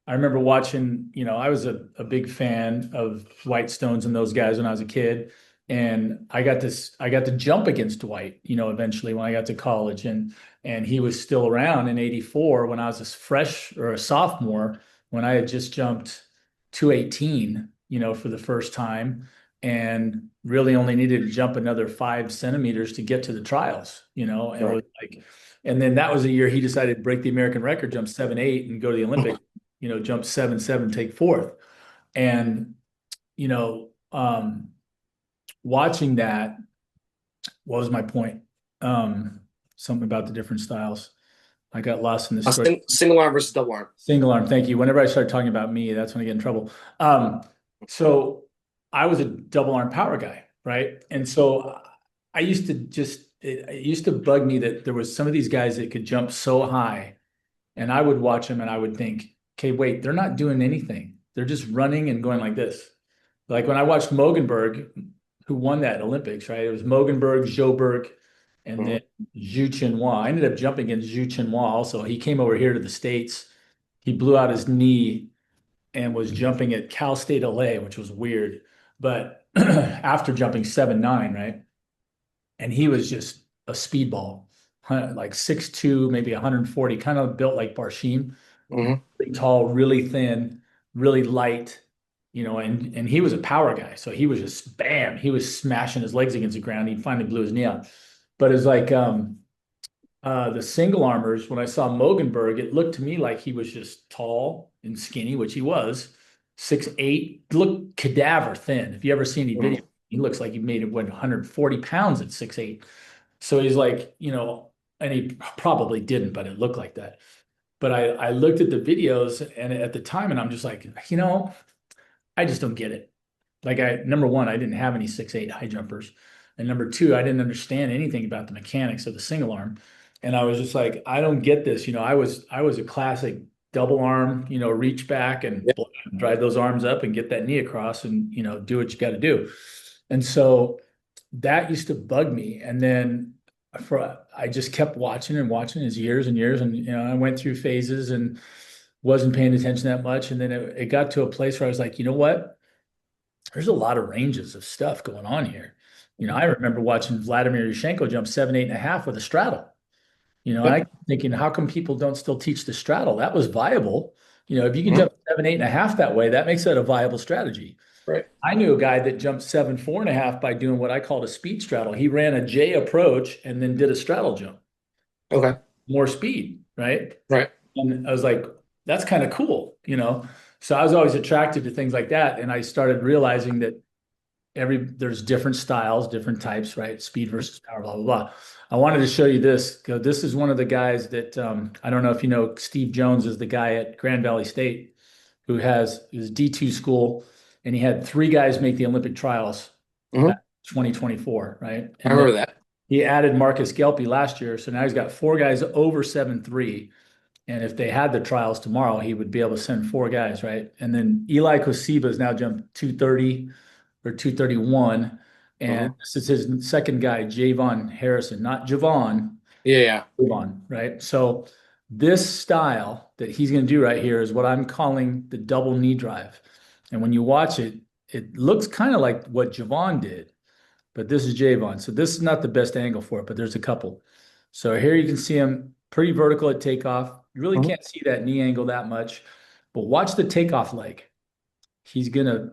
I remember watching, I was a big fan of Dwight Stones and those guys when I was a kid. And I got to jump against Dwight, eventually when I got to college and he was still around in 84 when I was a sophomore, when I had just jumped 218, for the first time and really only needed to jump another 5 centimeters to get to the trials, and it was like, and then that was a year he decided to break the American record, jump 7.8 and go to the Olympics. Jump 7.7, take 4th. And, watching that, what was my point? Something about the different styles. I got lost in this story. Single arm versus double arm. Single arm. Thank you. Whenever I start talking about me, that's when I get in trouble. So I was a double arm power guy, right? And so it used to bug me that there was some of these guys that could jump so high, and I would watch them and I would think, okay, wait, they're not doing anything. They're just running and going like this. Like when I watched Mogenberg, who won that Olympics, right? It was Mogenberg, Joberg, and then Zhu Chenhua. I ended up jumping against Zhu Chenhua also. He came over here to the States. He blew out his knee and was jumping at Cal State LA, which was weird. But after jumping 7.9, right? And he was just a speedball, like 6'2", maybe 140, kind of built like Barshim. Really tall, really thin, really light, and he was a power guy. So he was just bam, he was smashing his legs against the ground. He finally blew his knee out. But it's like, The single armors, when I saw Mogenberg, it looked to me like he was just tall and skinny, which he was, 6'8", looked cadaver thin. If you ever see any video, Mhm. he looks like he made it 140 pounds at 6'8". So he's like, and he probably didn't, but it looked like that. But I looked at the videos and at the time, and I'm just like, I just don't get it. Like number one, I didn't have any 6'8" high jumpers. And number two, I didn't understand anything about the mechanics of the single arm. And I was just like, I don't get this. I was a classic double arm, reach back and Yeah. drive those arms up and get that knee across and, do what you got to do. And so that used to bug me. And then I just kept watching and watching his years and years. And, I went through phases and wasn't paying attention that much. And then it got to a place where I was like, you know what? There's a lot of ranges of stuff going on here. I remember watching Vladimir Yushenko jump 7, 8.5 with a straddle. And I Yep. kept thinking, how come people don't still teach the straddle? That was viable. If you can Mhm. jump 7, 8.5 that way, that makes it a viable strategy. Right. I knew a guy that jumped 7, 4.5 by doing what I called a speed straddle. He ran a J approach and then did a straddle jump, Okay. more speed, right? Right. And I was like, that's kind of cool. So I was always attracted to things like that. And I started realizing that there's different styles, different types, right? Speed versus power, blah, blah, blah. I wanted to show you this. This is one of the guys that I don't know if you know, Steve Jones is the guy at Grand Valley State who has his D2 school, and he had three guys make the Olympic trials back Mhm. in 2024, right? I And then remember that. he added Marcus Gelpi last year. So now he's got four guys over 7'3". And if they had the trials tomorrow, he would be able to send four guys, right? And then Eli Kosiba has now jumped 230 or 231. And Mhm. this is his second guy, Javon Harrison, not Javon, Yeah. Yeah. Javon, right? So this style that he's going to do right here is what I'm calling the double knee drive. And when you watch it, it looks kind of like what Javon did, but this is Javon. So this is not the best angle for it, but there's a couple. So here you can see him pretty vertical at takeoff. You really Mhm. can't see that knee angle that much, but watch the takeoff leg. He's going to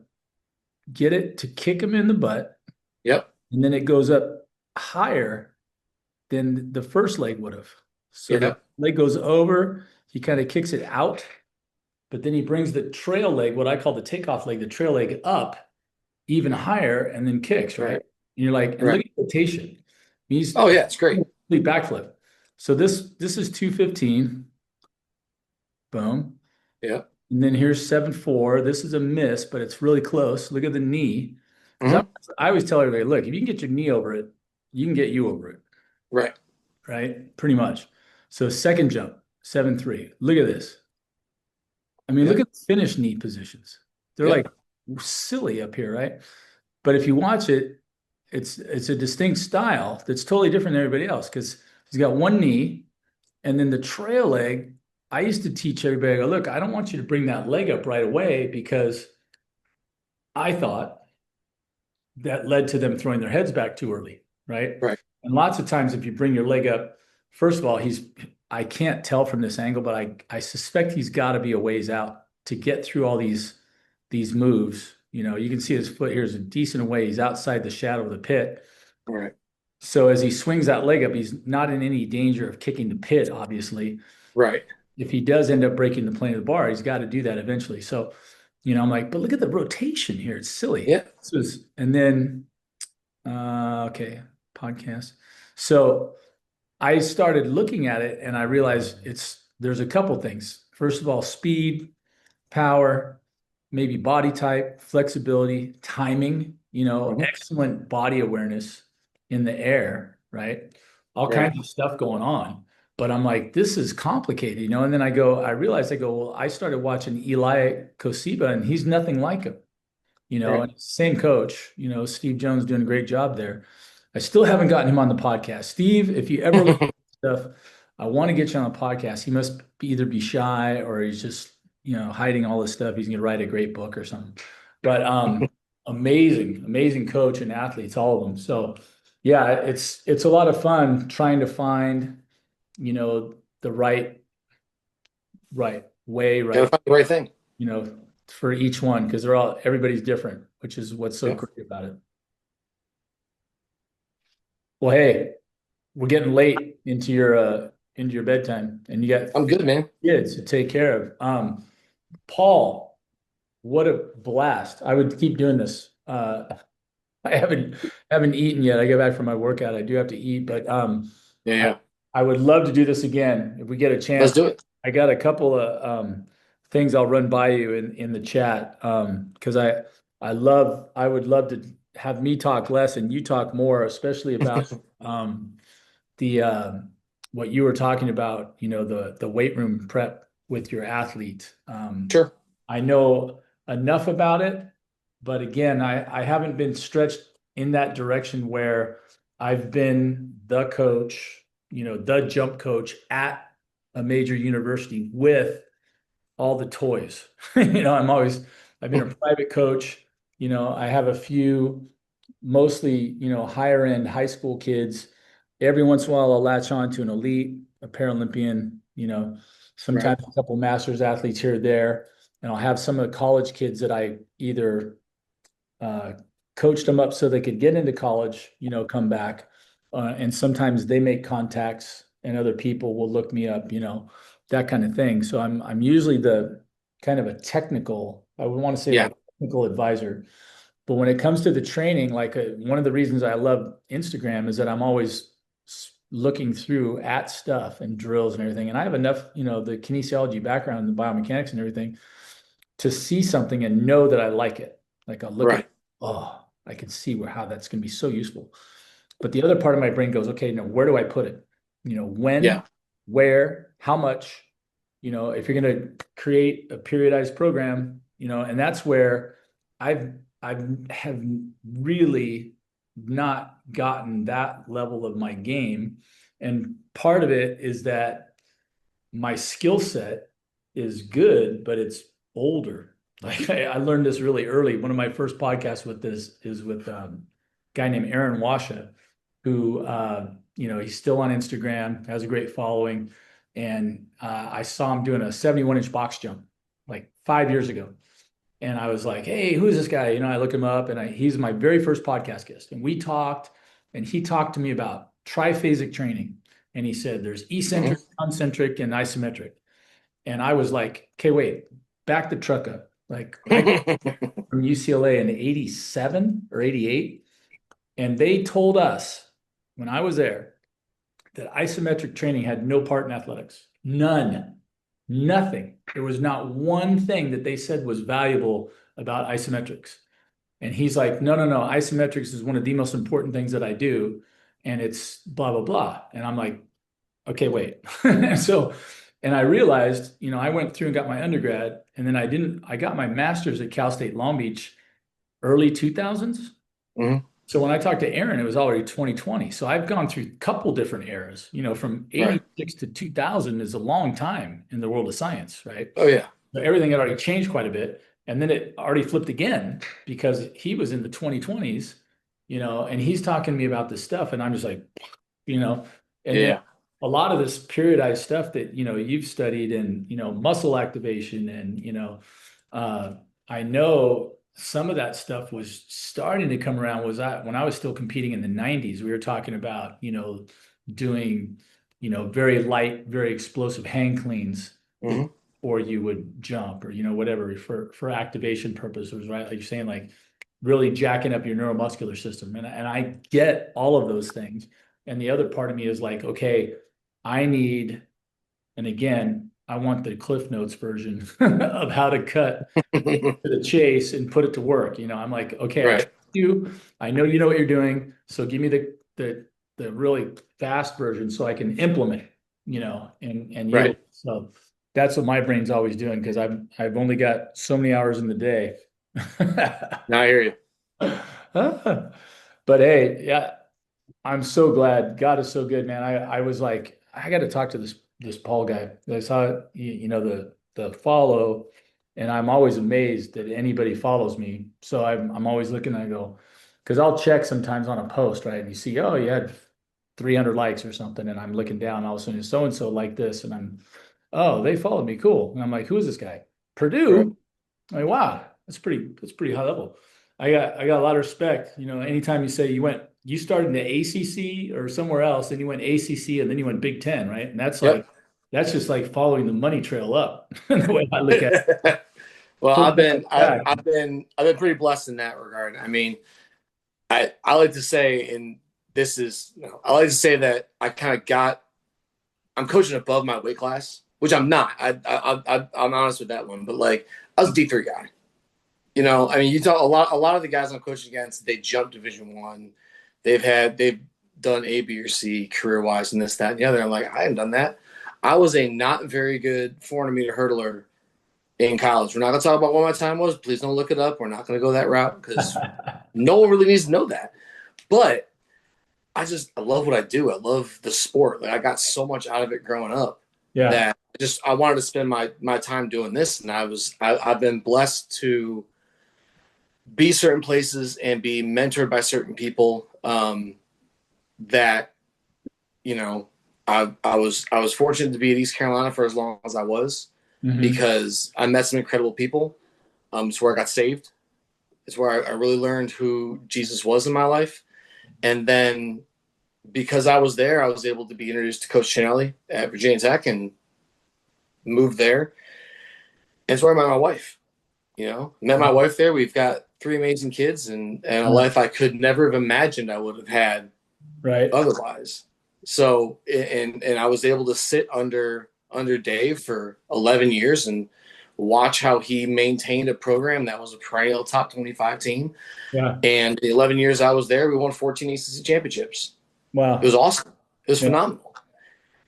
get it to kick him in the butt, Yep. and then it goes up higher than the first leg would have. So the Yep. leg goes over, he kind of kicks it out, but then he brings the trail leg, what I call the takeoff leg, the trail leg up even higher and then kicks, right? Right. And you're like, and Right. look at the rotation. He's Oh yeah, it's great. complete backflip. So this is 215. Boom. Yep. And then here's 7-4. This is a miss, but it's really close. Look at the knee. Because Mhm. I always tell everybody, look, if you can get your knee over it, you can get you over it, Right. right? Pretty much. So second jump, 7-3. Look at this. I mean, look Yep. at the finish knee positions. They're like Yep. silly up here, right? But if you watch it, it's a distinct style that's totally different than everybody else because he's got one knee and then the trail leg. I used to teach everybody, I go, look, I don't want you to bring that leg up right away because I thought that led to them throwing their heads back too early, right? Right. And lots of times, if you bring your leg up, first of all, I can't tell from this angle, but I suspect he's got to be a ways out to get through all these moves. You can see his foot here is a decent way. He's outside the shadow of the pit. Right. So as he swings that leg up, he's not in any danger of kicking the pit, obviously. Right. If he does end up breaking the plane of the bar, he's got to do that eventually. So, I'm like, but look at the rotation here. It's silly. Yeah. And then okay, podcast. So I started looking at it and I realized there's a couple things. First of all, speed, power, maybe body type, flexibility, timing, Mhm. excellent body awareness in the air, right? All Right. kinds of stuff going on. But I'm like, this is complicated, and then I realized, well, I started watching Eli Kosiba and he's nothing like him. Right. And same coach, Steve Jones doing a great job there. I still haven't gotten him on the podcast. Steve, if you ever look at stuff, I want to get you on the podcast. He must either be shy or he's just, hiding all this stuff. He's going to write a great book or something. But amazing, amazing coach and athletes, all of them. So yeah, it's a lot of fun trying to find, the right way, Gotta right, find the right thing. you know, for each one because everybody's different, which is what's so Yeah. great about it. Well, hey, we're getting late into your bedtime, and you got I'm good, man. kids to take care of. Paul, what a blast! I would keep doing this. I haven't eaten yet. I get back from my workout. I do have to eat, but Yeah, I yeah. I would love to do this again if we get a Let's chance. do it. I got a couple of things I'll run by you in the chat because I would love to have me talk less and you talk more, especially about um, the what you were talking about, the weight room prep with your athlete. Sure. I know enough about it, but again, I haven't been stretched in that direction where I've been the coach, the jump coach at a major university with all the toys. I've been a private coach. I have a few mostly, higher end high school kids. Every once in a while, I'll latch on to an elite, a Paralympian, Right. sometimes a couple masters athletes here or there. And I'll have some of the college kids that I either uh, coached them up so they could get into college, come back. And sometimes they make contacts and other people will look me up, that kind of thing. So I'm usually the kind of a technical, I would want to say Yeah. like technical advisor. But when it comes to the training, like one of the reasons I love Instagram is that I'm always looking through at stuff and drills and everything. And I have enough, the kinesiology background, the biomechanics and everything to see something and know that I like it. Like I'll look at Right. it, oh, I can see how that's going to be so useful. But the other part of my brain goes, okay, now where do I put it? Yeah. When, where, how much, if you're going to create a periodized program, and that's where I've have really not gotten that level of my game. And part of it is that my skill set is good, but it's older. Like I learned this really early. One of my first podcasts with this is with a guy named Aaron Washa, who he's still on Instagram, has a great following, and I saw him doing a 71-inch box jump like 5 years ago, and I was like, "Hey, who's this guy?" I look him up, and he's my very first podcast guest, and we talked, and he talked to me about triphasic training, and he said there's eccentric, Hmm. concentric, and isometric, and I was like, "Okay, wait, back the truck up." Like I from UCLA in '87 or '88, and they told us when I was there that isometric training had no part in athletics. None. Nothing. There was not one thing that they said was valuable about isometrics. And he's like, no, no, no. Isometrics is one of the most important things that I do. And it's blah, blah, blah. And I'm like, okay, wait. So, and I realized, I went through and got my undergrad, and then I got my master's at Cal State Long Beach early 2000s. Hmm. So when I talked to Aaron, it was already 2020. So I've gone through a couple different eras. From Right. 86 to 2000 is a long time in the world of science, right? Oh yeah. So everything had already changed quite a bit. And then it already flipped again because he was in the 2020s, and he's talking to me about this stuff. And I'm just like, and then Yeah. a lot of this periodized stuff that, you've studied and, muscle activation and, uh, I know some of that stuff was starting to come around when I was still competing in the 90s. We were talking about, doing, very light, very explosive hang cleans Hmm. or you would jump or, whatever for activation purposes, right? Like you're saying, like really jacking up your neuromuscular system. And I get all of those things. And the other part of me is like, okay, I need, and again, I want the Cliff Notes version of how to cut to the chase and put it to work. I'm like, okay, I Right. trust you. I know you know what you're doing. So give me the really fast version so I can implement, and utilize. Right. So that's what my brain's always doing because I've only got so many hours in the day. Now I hear you. But hey, yeah, I'm so glad. God is so good, man. I was like, I got to talk to this Paul guy. I saw the follow, and I'm always amazed that anybody follows me. So I'm always looking. I go because I'll check sometimes on a post, right? And you see, oh, you had 300 likes or something, and I'm looking down. All of a sudden, so and so like this, and oh, they followed me. Cool. And I'm like, who is this guy? Right. Purdue. I mean, wow, that's pretty high level. I got a lot of respect. Anytime you say you started in the ACC or somewhere else, then you went ACC, and then you went Big Ten, right? And Yep. that's just like following the money trail up, the way I look at it. Well, Full back. I've been pretty blessed in that regard. I mean, I like to say, and this is, I like to say that I'm coaching above my weight class, which I'm not. I'm honest with that one, but like I was a D3 guy. I mean, you talk a lot of the guys I'm coaching against, they jumped Division 1. They've done A, B, or C career wise and this, that, and the other. I'm like, I haven't done that. I was a not very good 400-meter hurtler in college. We're not going to talk about what my time was. Please don't look it up. We're not going to go that route because no one really needs to know that. But I love what I do. I love the sport. Like I got so much out of it growing up that I wanted to spend my time doing this. And I've been blessed to be certain places and be mentored by certain people that, I was fortunate to be at East Carolina for as long as I was because I met some incredible people. It's where I got saved. It's where I really learned who Jesus was in my life. And then because I was there, I was able to be introduced to Coach Chinelli at Virginia Tech and moved there. And it's where I met my wife. Met my wife there. We've got 3 amazing kids and a life I could never have imagined I would have had otherwise. So, and I was able to sit under Dave for 11 years and watch how he maintained a program that was a perennial top 25 team. Yeah. And the 11 years I was there, we won 14 ACC championships. Wow. It was awesome. It was phenomenal.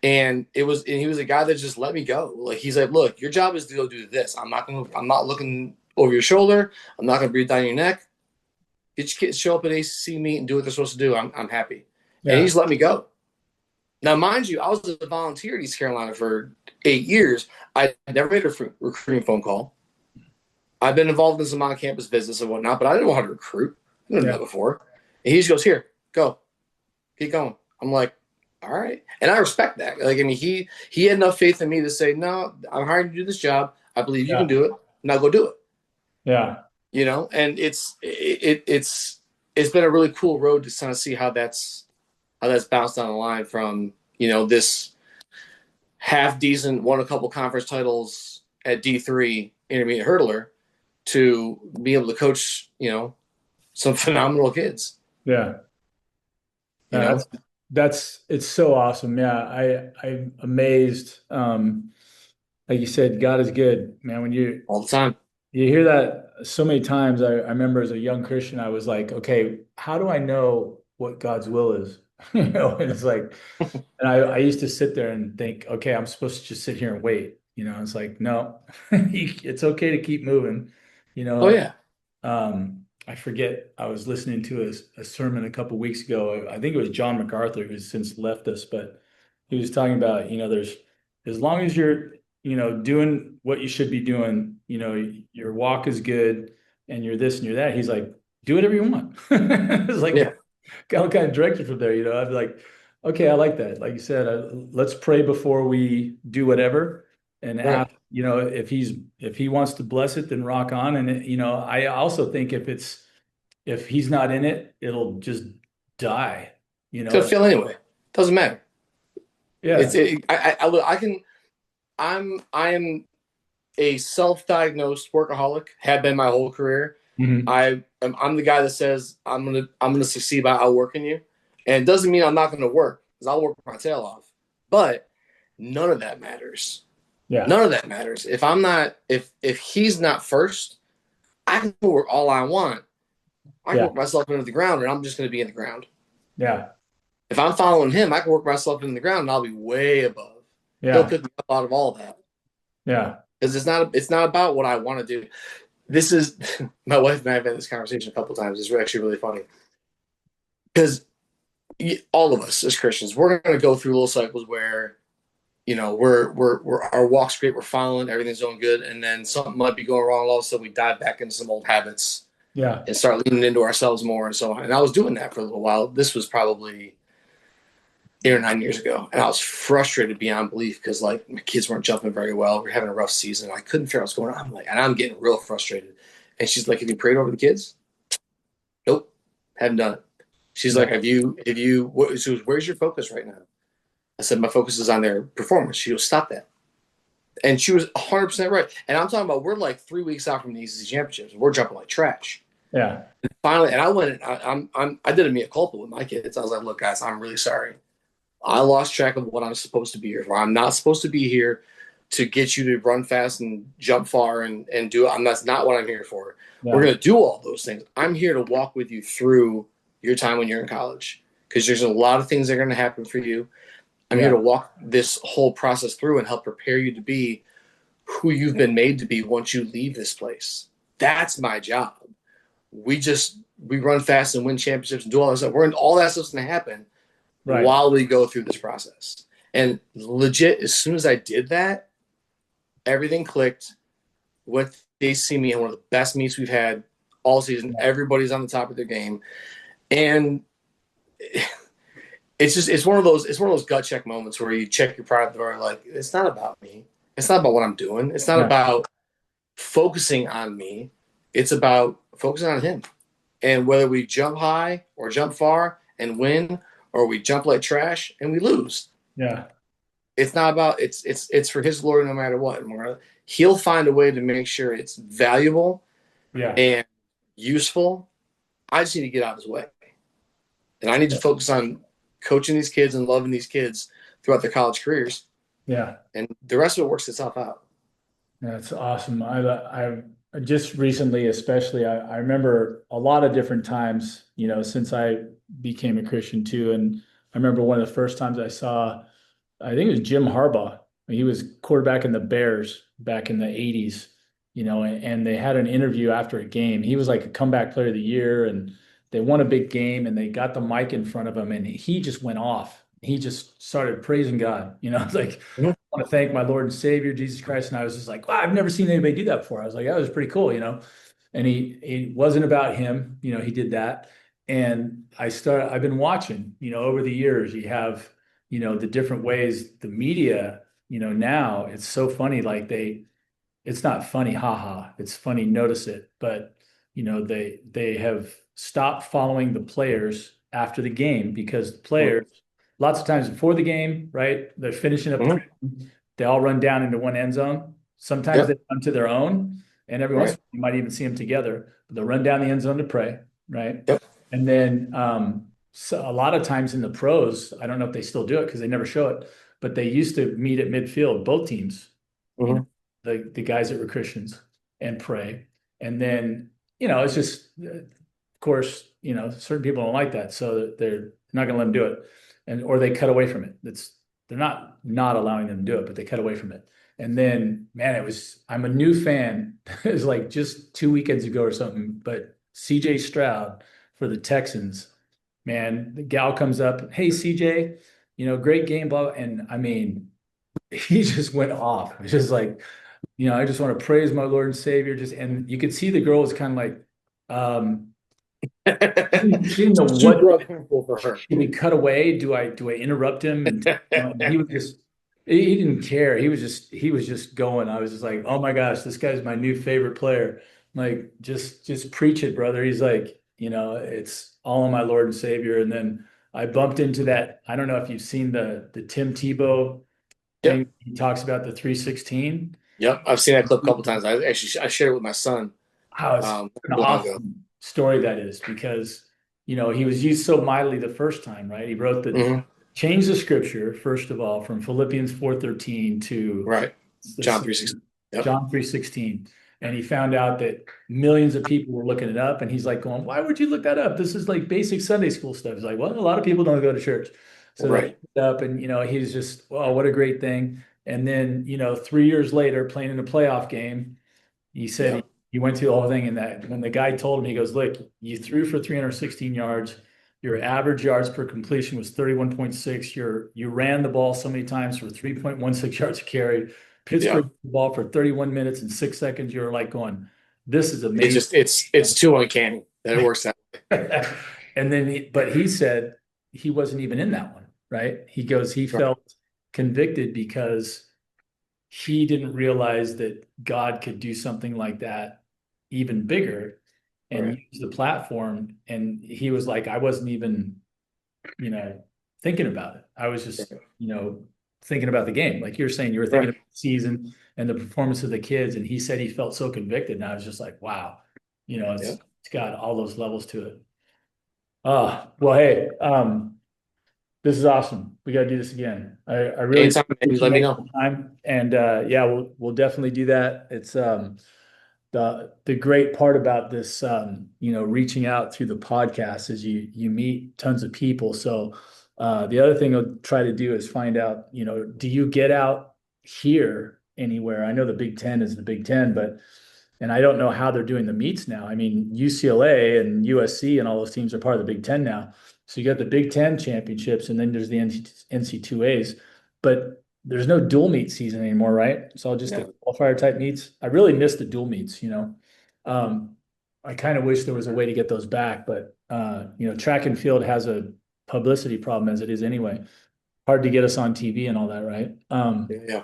And he was a guy that just let me go. Like, he's like, look, your job is to go do this. I'm not looking over your shoulder. I'm not going to breathe down your neck. Get your kids, show up at ACC meet and do what they're supposed to do. I'm happy. Yeah. And he's let me go. Now, mind you, I was a volunteer at East Carolina for 8 years. I never made a recruiting phone call. I've been involved in some on-campus business and whatnot, but I didn't know how to recruit. I didn't know that before. And he just goes, here, go. Keep going. I'm like, all right. And I respect that. Like, I mean, he had enough faith in me to say, no, I'm hired to do this job. I believe you can do it. Now go do it. Yeah. And it's been a really cool road to kind of see how that's bounced down the line from, this half decent, won a couple conference titles at D3 intermediate hurdler to be able to coach, some phenomenal kids. Yeah. It's so awesome. Yeah. I'm amazed. Like you said, God is good, man. When all the time, you hear that so many times. I remember as a young Christian, I was like, okay, how do I know what God's will is? And it's like, and I used to sit there and think, okay, I'm supposed to just sit here and wait. It's like, no, it's okay to keep moving. Oh yeah. I forget. I was listening to a sermon a couple of weeks ago. I think it was John MacArthur, who's since left us, but he was talking about, there's, as long as you're, doing what you should be doing, your walk is good and you're this and you're that. He's like, do whatever you want. It's like, kind of directed from there, I'd be like, okay, I like that. Like you said, let's pray before we do whatever and ask, if he wants to bless it, then rock on. And, I also think if he's not in it, it'll just die, It's gonna fail anyway. Doesn't matter. Yeah. I am a self-diagnosed workaholic, have been my whole career. I'm the guy that says I'm gonna succeed by outworking you, and it doesn't mean I'm not gonna work, because I'll work my tail off. But none of that matters. Yeah. None of that matters. If he's not first, I can work all I want. I can work myself into the ground, and I'm just gonna be in the ground. Yeah. If I'm following him, I can work myself into the ground, and I'll be way above. Yeah. He'll pick me up out of all that. Yeah. Because it's not about what I want to do. This is my wife and I have had this conversation a couple of times. It's actually really funny because all of us as Christians, we're going to go through little cycles where, we're our walk's great, we're following, everything's going good, and then something might be going wrong. All of a sudden, we dive back into some old habits, and start leaning into ourselves more and so on. And I was doing that for a little while. This was probably 8 or 9 years ago, and I was frustrated beyond belief because my kids weren't jumping very well. We're having a rough season. I couldn't figure out what's going on. And I'm getting real frustrated. And she's like, "Have you prayed over the kids?" Nope, haven't done it. She's like, Yeah. she goes, where's your focus right now? I said, my focus is on their performance. She goes, stop that. And she was 100% right. And I'm talking about, we're like 3 weeks out from the ACC championships. We're jumping like trash. Yeah. And finally, and I went, I did a mea culpa with my kids. I was like, look, guys, I'm really sorry. I lost track of what I'm supposed to be here for. I'm not supposed to be here to get you to run fast and jump far and do it. That's not what I'm here for. We're Yeah. going to do all those things. I'm here to walk with you through your time when you're in college, because there's a lot of things that are going to happen for you. I'm here Yeah. to walk this whole process through and help prepare you to be who you've been made to be once you leave this place. That's my job. We run fast and win championships and do all that stuff. All that stuff's going to happen Right. while we go through this process. And legit, as soon as I did that, everything clicked. They see me in one of the best meets we've had all season. Everybody's on the top of their game. And it's one of those gut check moments where you check your pride at the door, like, it's not about me. It's not about what I'm doing. It's not about focusing on me. It's about focusing on him. And whether we jump high or jump far and win, or we jump like trash and we lose, Yeah. it's not about it's for his glory no matter what. He'll find a way to make sure it's valuable Yeah. and useful. I just need to get out of his way, and I need to focus on coaching these kids and loving these kids throughout their college careers. Yeah. And the rest of it works itself out. That's awesome. I just recently, especially, I remember a lot of different times, since I became a Christian too. And I remember one of the first times I saw, I think it was Jim Harbaugh. He was quarterback in the Bears back in the 80s, and they had an interview after a game. He was like a comeback player of the year, and they won a big game, and they got the mic in front of him, and he just went off. He just started praising God. It's like, Mhm. I want to thank my Lord and Savior, Jesus Christ. And I was just like, wow, I've never seen anybody do that before. I was like, that was pretty cool. And it wasn't about him, he did that. And I've been watching, over the years, you have, the different ways the media, now it's so funny. Like it's not funny, haha. It's funny, notice it. But, they have stopped following the players after the game, because the players, lots of times before the game, right? They're finishing up. They all run down into one end zone. Sometimes they Yep. run to their own, and every once in Right. a while you might even see them together. But they'll run down the end zone to pray, right? Yep. And then so a lot of times in the pros, I don't know if they still do it because they never show it, but they used to meet at midfield, both teams, you know, Mhm. the guys that were Christians, and pray. And then, it's just, of course, certain people don't like that, so they're not going to let them do it, or they cut away from it. They're not allowing them to do it, but they cut away from it. And then, man, I'm a new fan. It was like just 2 weekends ago or something, but CJ Stroud for the Texans, man, the gal comes up, hey, CJ, great game, blah. And I mean, he just went off. It was just like, I just want to praise my Lord and Savior. And you could see the girl was kind of like, she didn't know what. Super uncomfortable for her. Should we cut away? Do I interrupt him? And he was just, he didn't care. He was just going. I was just like, oh my gosh, this guy's my new favorite player. Like, just preach it, brother. He's like, it's all on my Lord and Savior. And then I bumped into that. I don't know if you've seen the Tim Tebow Yep. thing. He talks about the 316. Yep. I've seen that clip a couple times. I shared it with my son How it's not an long ago. awesome story that is, because he was used so mightily the first time, right? He wrote Mhm. changed the scripture, first of all, from Philippians 4:13 to Right. John 3:16. Yep. John 3:16. And he found out that millions of people were looking it up, and he's like going, why would you look that up? This is like basic Sunday school stuff. He's like, well, a lot of people don't go to church, so they Right. looked it up, and he's just, oh, what a great thing. And then 3 years later, playing in a playoff game, he said Yep. he went through the whole thing, and that when the guy told him, he goes, look, you threw for 316 yards. Your average yards per completion was 31.6. You ran the ball so many times for 3.16 yards a carry. Yeah. Pittsburgh the ball for 31 minutes and 6 seconds. You're like going, this is It's amazing. just it's too uncanny that it works that way. And then but he said he wasn't even in that one, right? He goes, he Right. felt convicted because he didn't realize that God could do something like that even bigger. and Right. use the platform. And he was like, I wasn't even, thinking about it. I was just, Right. thinking about the game. Like you're saying, you were thinking Right. about the season and the performance of the kids. And he said he felt so convicted. And I was just like, wow, Yeah. it's got all those levels to it. Well, hey, this is awesome. We got to do this again. I really Anytime, man, appreciate you let me making know. the time. And yeah, we'll definitely do that. It's the great part about this reaching out through the podcast is you meet tons of people. So the other thing I'll try to do is find out, do you get out here anywhere? I know the Big Ten is the Big Ten, but and I don't know how they're doing the meets now. I mean, UCLA and USC and all those teams are part of the Big Ten now. So you got the Big Ten championships, and then there's the NC2As, but there's no dual meet season anymore, right? It's all just Yeah. the qualifier type meets. I really miss the dual meets. Um, I kind of wish there was a way to get those back, but track and field has a publicity problem as it is anyway. Hard to get us on TV and all that, right? Yeah.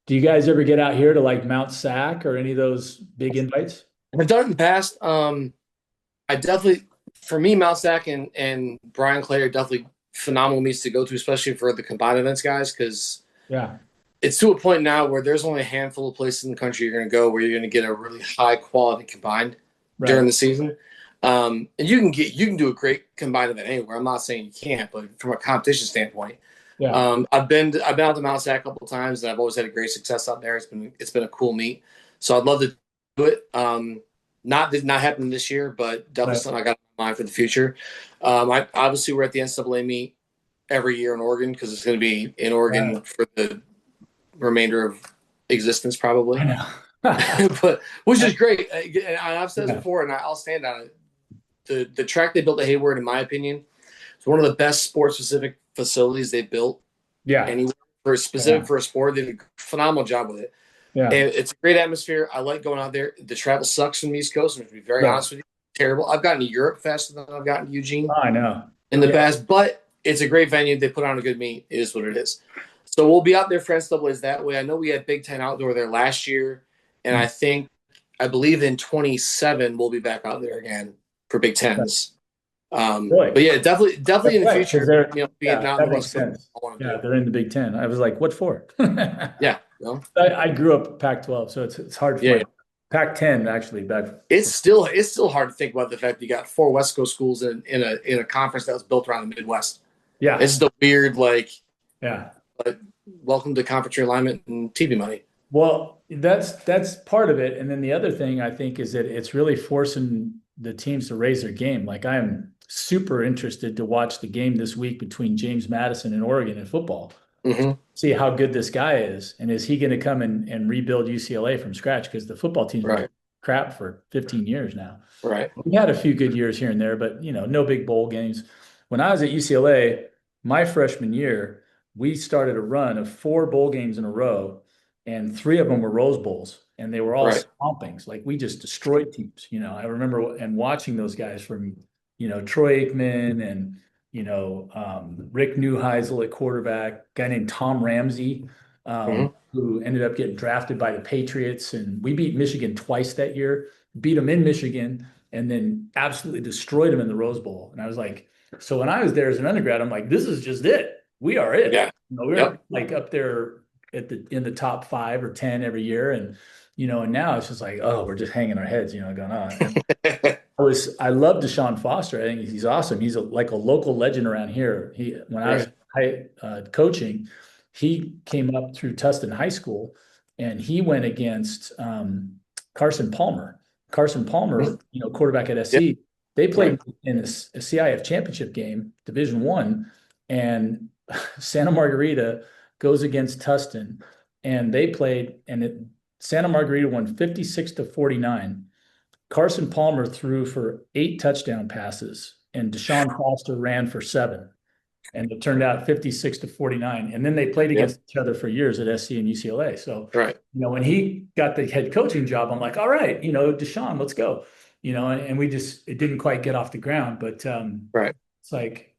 Do you guys ever get out here to like Mount Sac or any of those big invites? I've done it in the past. I definitely, for me, Mount Sac and Brian Clay are definitely phenomenal meets to go to, especially for the combined events guys, because Yeah, it's to a point now where there's only a handful of places in the country you're going to go where you're going to get a really high quality combined during right. the season. And you can do a great combined event anywhere. I'm not saying you can't, but from a competition standpoint, Yeah, I've been out to Mount Sac a couple of times, and I've always had a great success out there. It's been a cool meet, so I'd love to do it. Not happening this year, but definitely right. something I got in mind for the future. I obviously we're at the NCAA meet every year in Oregon because it's going to be in Right. Oregon for the remainder of existence, I probably. know. But which is great. And I've said this Yeah, before, and I'll stand on it. The track they built at Hayward, in my opinion, is one of the best sports specific facilities they built yeah, anywhere for specific yeah, for a sport. They did a phenomenal job with it. yeah. And it's a great atmosphere. I like going out there. The travel sucks from the East Coast, and to be very Right. honest with you, terrible. I've gotten to Europe faster than I've gotten to Eugene I know. in the Yeah. past, but it's a great venue. They put on a good meet. It is what it is. So we'll be out there for NCAA's that way. I know we had Big Ten outdoor there last year, and I believe in 27 we'll be back out there again for Big Tens. Boy, But yeah, definitely that's in the right. Because future, they're, being yeah, out in that the makes West Coast, sense. I want to Yeah, do. they're in the Big Ten. I was like, what for? Yeah, I grew up Pac-12, so it's hard for yeah, my yeah. Pac-10 actually back. It's still hard to think about the fact that you got four West Coast schools in a conference that was built around the Midwest. Yeah, It's the weird yeah. welcome to conference realignment and TV money. Well, that's part of it. And then the other thing I think is that it's really forcing the teams to raise their game. Like I am super interested to watch the game this week between James Madison and Oregon in football. Hmm. See how good this guy is. And is he going to come and rebuild UCLA from scratch? Because the football team's been Right, crap for 15 years now. right, We had a few good years here and there, but no big bowl games. When I was at UCLA, my freshman year, we started a run of four bowl games in a row, and three of them were Rose Bowls, and they were all right. stompings. Like we just destroyed teams. I remember and watching those guys from Troy Aikman and Rick Neuheisel at quarterback, a guy named Tom Ramsey, Hmm. who ended up getting drafted by the Patriots, and we beat Michigan twice that year. Beat them in Michigan and then absolutely destroyed them in the Rose Bowl. And I was like, so when I was there as an undergrad, I'm like, this is just it. We are it. Yeah. We're Yep. like up there in the top 5 or 10 every year. And now it's just like, oh, we're just hanging our heads, going on. And I love Deshaun Foster. I think he's awesome. He's like a local legend around here. When I was Right. coaching, he came up through Tustin High School, and he went against Carson Palmer. Carson Mhm. Palmer, quarterback at Yep. SC. They Right. played in a CIF championship game, Division One, and Santa Margarita goes against Tustin, and they played, and Santa Margarita won 56-49. Carson Palmer threw for 8 touchdown passes, and Deshaun Foster ran for 7. And it turned out 56-49. And then they played Yep. against each other for years at SC and UCLA. So, Right. when he got the head coaching job, I'm like, all right, Deshaun, let's go. And it didn't quite get off the ground. But Right. it's like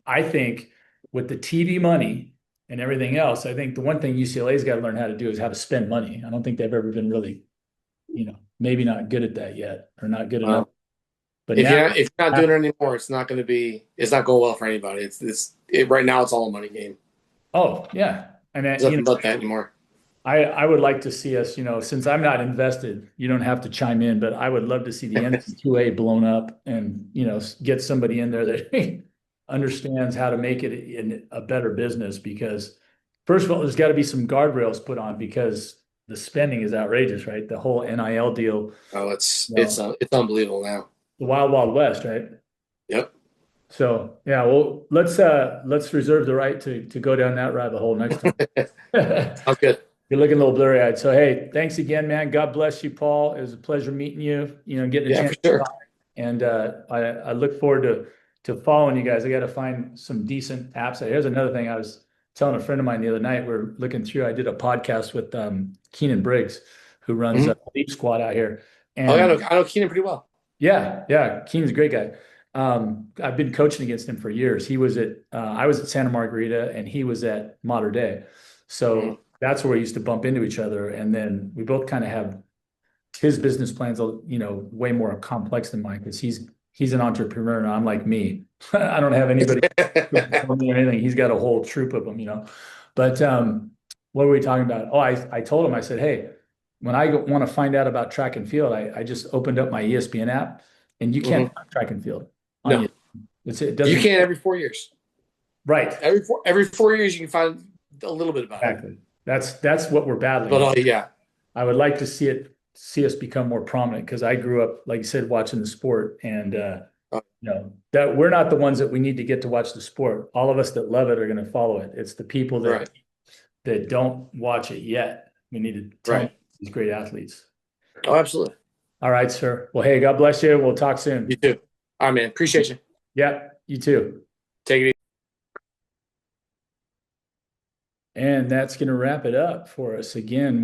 I think with the TV money and everything else, I think the one thing UCLA's got to learn how to do is how to spend money. I don't think they've ever been really, maybe not good at that yet or not good enough. But If now, you're not doing it anymore, it's not going well for anybody. Right now it's all a money game. oh yeah, and There's nothing but that anymore. I would like to see us, since I'm not invested, you don't have to chime in, but I would love to see the NC2A blown up and, get somebody in there that understands how to make it in a better business because first of all, there's got to be some guardrails put on because the spending is outrageous, right? The whole NIL deal, Oh, it's unbelievable now. the wild, wild west, right? Yep. So yeah, well, let's reserve the right to go down that rabbit hole next time. Sounds good. You're looking a little blurry eyed. So, hey, thanks again, man. God bless you, Paul. It was a pleasure meeting you, getting a Yeah, for chance to sure. talk. And I look forward to following you guys. I got to find some decent apps. Here's another thing I was telling a friend of mine the other night. We're looking through, I did a podcast with Keenan Briggs, who runs Mhm. Leap Squad out here. Oh yeah, And I know Keenan pretty well. yeah, Keenan's a great guy. I've been coaching against him for years. I was at Santa Margarita and he was at Mater Dei. Mhm. So that's where we used to bump into each other. And then we both kind of have his business plans, way more complex than mine because he's an entrepreneur and I'm like me. I don't have anybody for me or anything. He's got a whole troop of them. But what were we talking about? Oh, I told him, I said, hey, when I want to find out about track and field, I just opened up my ESPN app and you can't Mhm. find track and field on No, you. It you doesn't, can every 4 years. right. Every 4 years you can find a little bit about it. Exactly. That's what we're battling. But yeah, I would like to see us become more prominent because I grew up, like you said, watching the sport and uh, that we're not the ones that we need to get to watch the sport. All of us that love it are going to follow it. It's the people right, that don't watch it yet. We need to tell right. these great athletes. Oh, absolutely. All right, sir. Well, hey, God bless you. We'll talk You soon. too. All right, man. Appreciate you. Yeah, you too. Take it easy. And that's going to wrap it up for us. Again,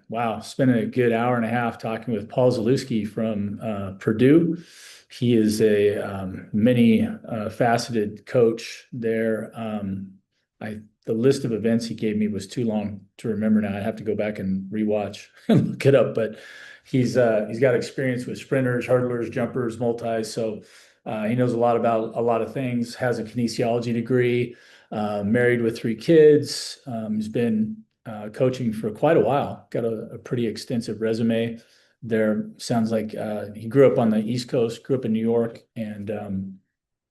wow, spent a good hour and a half talking with Paul Zalewski from Purdue. He is a many faceted coach there. The list of events he gave me was too long to remember now. I have to go back and rewatch and look it up. But he's got experience with sprinters, hurdlers, jumpers, multis. So he knows a lot about a lot of things. Has a kinesiology degree. Married with 3 kids. He's been coaching for quite a while. Got a pretty extensive resume there. Sounds like he grew up on the East Coast, grew up in New York, and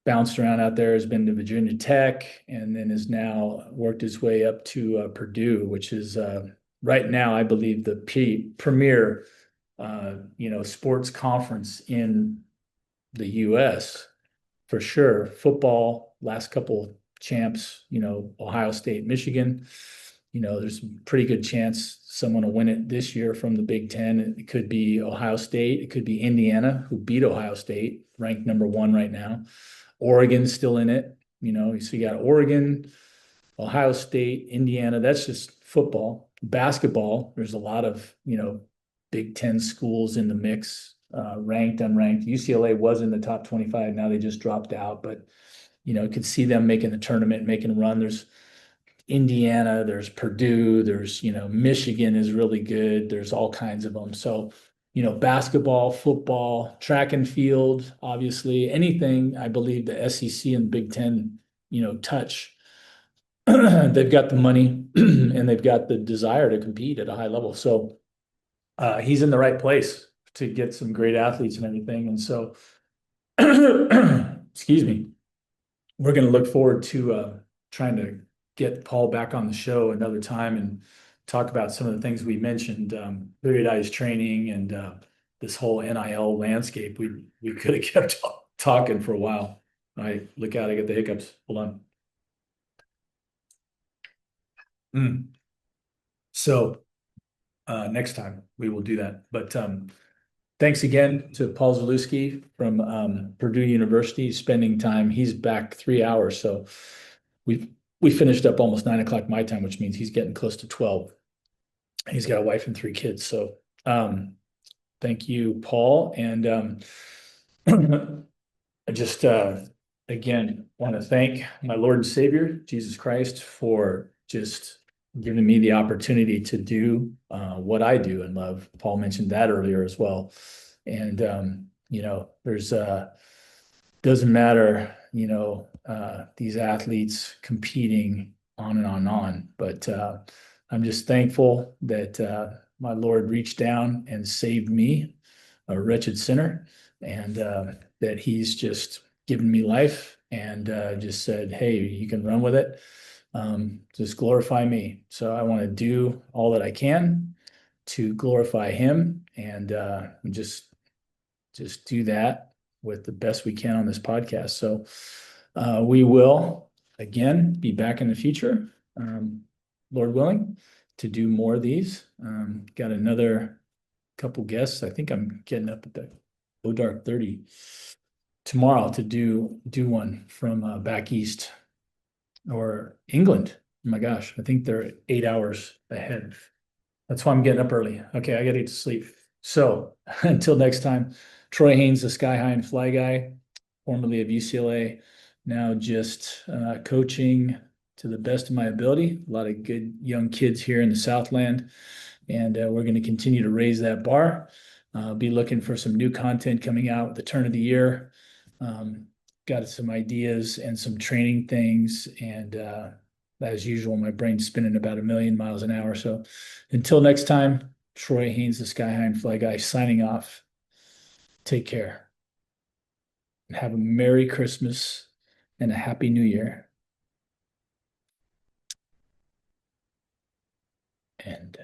bounced around out there. Has been to Virginia Tech, and then has now worked his way up to Purdue, which is right now, I believe, the premier sports conference in the U.S. for sure. Football, last couple champs, Ohio State, Michigan. There's a pretty good chance someone will win it this year from the Big Ten. It could be Ohio State. It could be Indiana, who beat Ohio State, ranked number 1 right now. Oregon's still in it. So you got Oregon, Ohio State, Indiana. That's just football. Basketball, there's a lot of, Big Ten schools in the mix, ranked, unranked. UCLA was in the top 25. Now they just dropped out, but could see them making the tournament, making a run. There's Indiana, there's Purdue, there's, Michigan is really good. There's all kinds of them. So, basketball, football, track and field, obviously, anything I believe the SEC and Big Ten, touch. They've got the money and they've got the desire to compete at a high level. So he's in the right place to get some great athletes and everything. And so, excuse me, we're going to look forward to trying to get Paul back on the show another time and talk about some of the things we mentioned, periodized training and this whole NIL landscape. We could have kept talking for a while. All right, look out, I get the hiccups. Hold on. So next time we will do that. But thanks again to Paul Zalewski from Purdue University, spending time. He's back 3 hours. So we finished up almost 9 o'clock my time, which means he's getting close to 12. He's got a wife and 3 kids. So thank you, Paul. And I just again want to thank my Lord and Savior, Jesus Christ, for just giving me the opportunity to do what I do and love. Paul mentioned that earlier as well. And there's doesn't matter, these athletes competing on and on and on. But I'm just thankful that my Lord reached down and saved me, a wretched sinner, and that He's just given me life and just said, "Hey, you can run with it. Just glorify me." So I want to do all that I can to glorify Him and just do that with the best we can on this podcast. So we will again be back in the future, Lord willing, to do more of these. Got another couple guests. I think I'm getting up at the Go Dark 30 tomorrow to do one from back east or England. Oh my gosh, I think they're 8 hours ahead. That's why I'm getting up early. Okay, I gotta get to sleep. So until next time, Troy Haynes, the Sky High and Fly guy, formerly of UCLA, now just coaching to the best of my ability. A lot of good young kids here in the Southland, and we're going to continue to raise that bar. Be looking for some new content coming out at the turn of the year. Got some ideas and some training things, and as usual, my brain's spinning about 1,000,000 miles an hour. So until next time, Troy Haynes, the Sky High and Fly guy, signing off. Take care and have a Merry Christmas and a Happy New Year. And